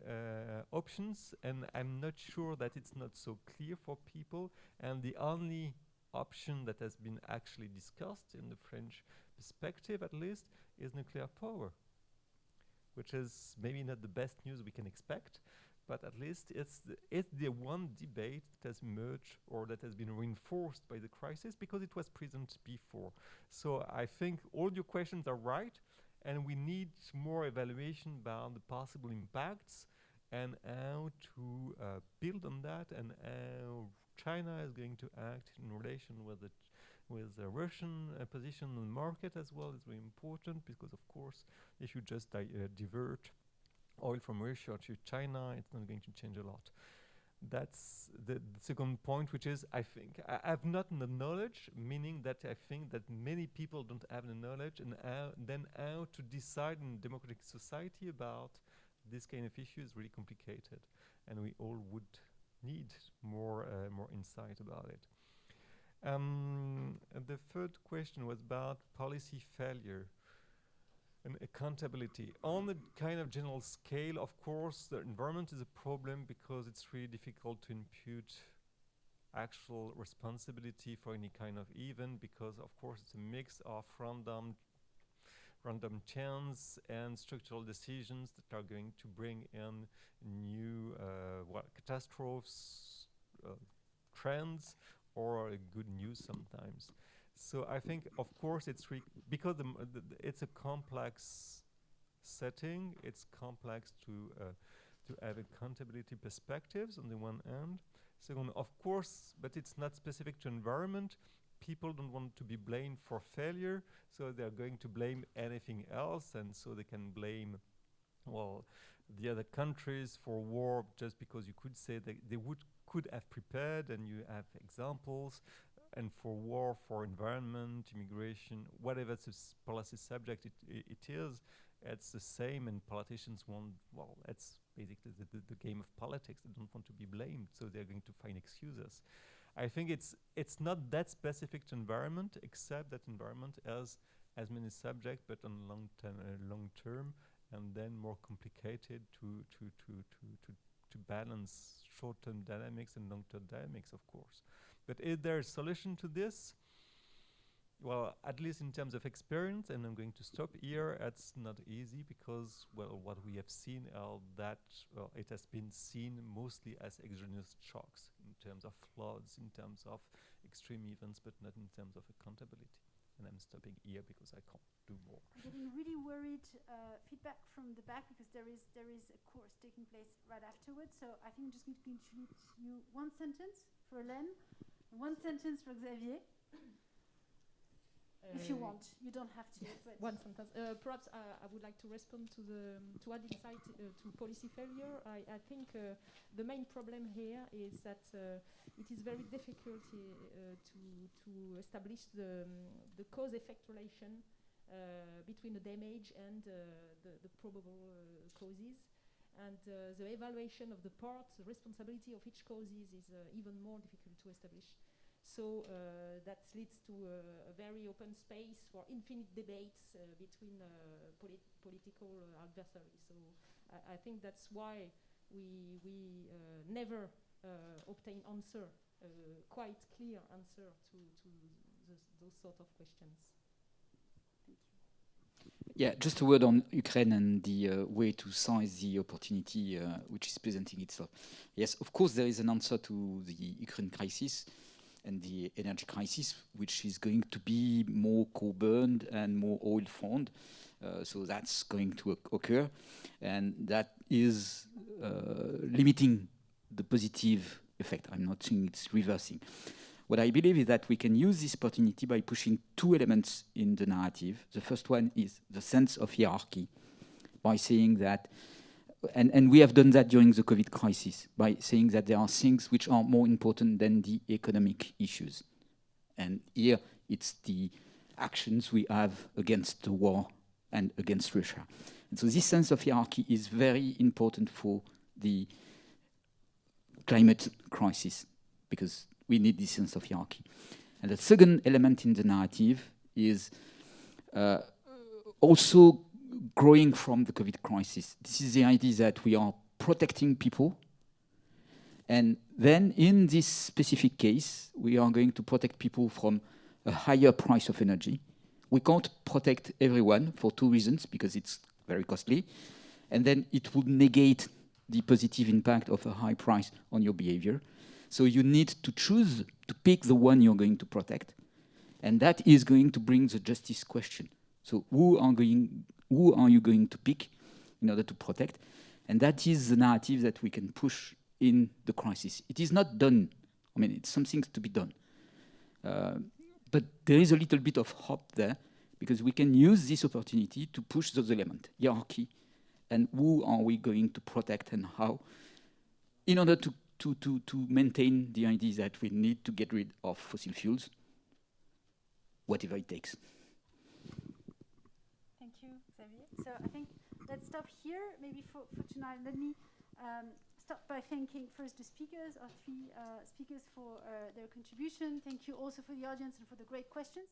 options, and I'm not sure that it's not so clear for people. And the only option that has been actually discussed in the French perspective, at least, is nuclear power, which is maybe not the best news we can expect, but at least it's the one debate that has emerged or that has been reinforced by the crisis, because it was present before. So I think all your questions are right, and we need more evaluation about the possible impacts and how to build on that, and how China is going to act in relation with the Russian position on the market as well is very important, because of course if you just divert oil from Russia to China, it's not going to change a lot. That's the second point, which is, I think, I have not the knowledge, meaning that I think that many people don't have the knowledge, and then how to decide in a democratic society about this kind of issue is really complicated, and we all would need more insight about it. The third question was about policy failure and accountability. On the kind of general scale, of course, the environment is a problem because it's really difficult to impute actual responsibility for any kind of event, because of course it's a mix of random chance and structural decisions that are going to bring in new catastrophes, trends, or good news sometimes. So I think, of course, it's because it's a complex setting. It's complex to have accountability perspectives on the one hand. Second, of course, but it's not specific to environment. People don't want to be blamed for failure, so they're going to blame anything else, and so they can blame, well, the other countries for war, just because you could say that they could have prepared, and you have examples. And for war, for environment, immigration, whatever the policy subject it is, it's the same, and politicians want, well, that's basically the game of politics. They don't want to be blamed, so they're going to find excuses. I think it's not that specific to environment, except that environment has as many subjects, but on long term, and then more complicated to balance short-term dynamics and long-term dynamics, of course. But is there a solution to this? Well, at least in terms of experience, and I'm going to stop here, it's not easy because, well, what we have seen it has been seen mostly as exogenous shocks in terms of floods, in terms of extreme events, but not in terms of accountability. And I'm stopping here because I can't do more. I'm getting really worried feedback from the back, because there is a course taking place right afterwards. So I think I'm just going to contribute you one sentence for Hélène, one sentence for Xavier. If you want, you don't have to. But One sentence. Perhaps I would like to respond to the add insight to policy failure. I think the main problem here is that it is very difficult to establish the cause-effect relation between the damage and the probable causes. And the evaluation of the part, the responsibility of each causes is even more difficult to establish. So that leads to a very open space for infinite debates between political adversaries. So I think that's why we never obtain answer, quite clear answer to those sort of questions. thank you. Yeah, just a word on Ukraine and the way to size the opportunity which is presenting itself. Yes, of course, there is an answer to the Ukraine crisis and the energy crisis, which is going to be more coal-burned and more oil-fond. So that's going to occur. And that is limiting the positive effect. I'm not saying it's reversing. What I believe is that we can use this opportunity by pushing two elements in the narrative. The first one is the sense of hierarchy, by saying that, and we have done that during the COVID crisis, by saying that there are things which are more important than the economic issues. And here it's the actions we have against the war and against Russia. And so this sense of hierarchy is very important for the climate crisis, because we need this sense of hierarchy. And the second element in the narrative is also growing from the COVID crisis. This is the idea that we are protecting people. And then in this specific case, we are going to protect people from a higher price of energy. We can't protect everyone for two reasons, because it's very costly. And then it would negate the positive impact of a high price on your behavior. So you need to choose to pick the one you're going to protect. And that is going to bring the justice question. So who are you going to pick in order to protect? And that is the narrative that we can push in the crisis. It is not done. I mean, it's something to be done. But there is a little bit of hope there, because we can use this opportunity to push those elements, hierarchy, and who are we going to protect and how, in order to maintain the idea that we need to get rid of fossil fuels, whatever it takes. Thank you, Xavier. So I think let's stop here, maybe for tonight. Let me start by thanking first the speakers, our three speakers, for their contribution. Thank you also for the audience and for the great questions.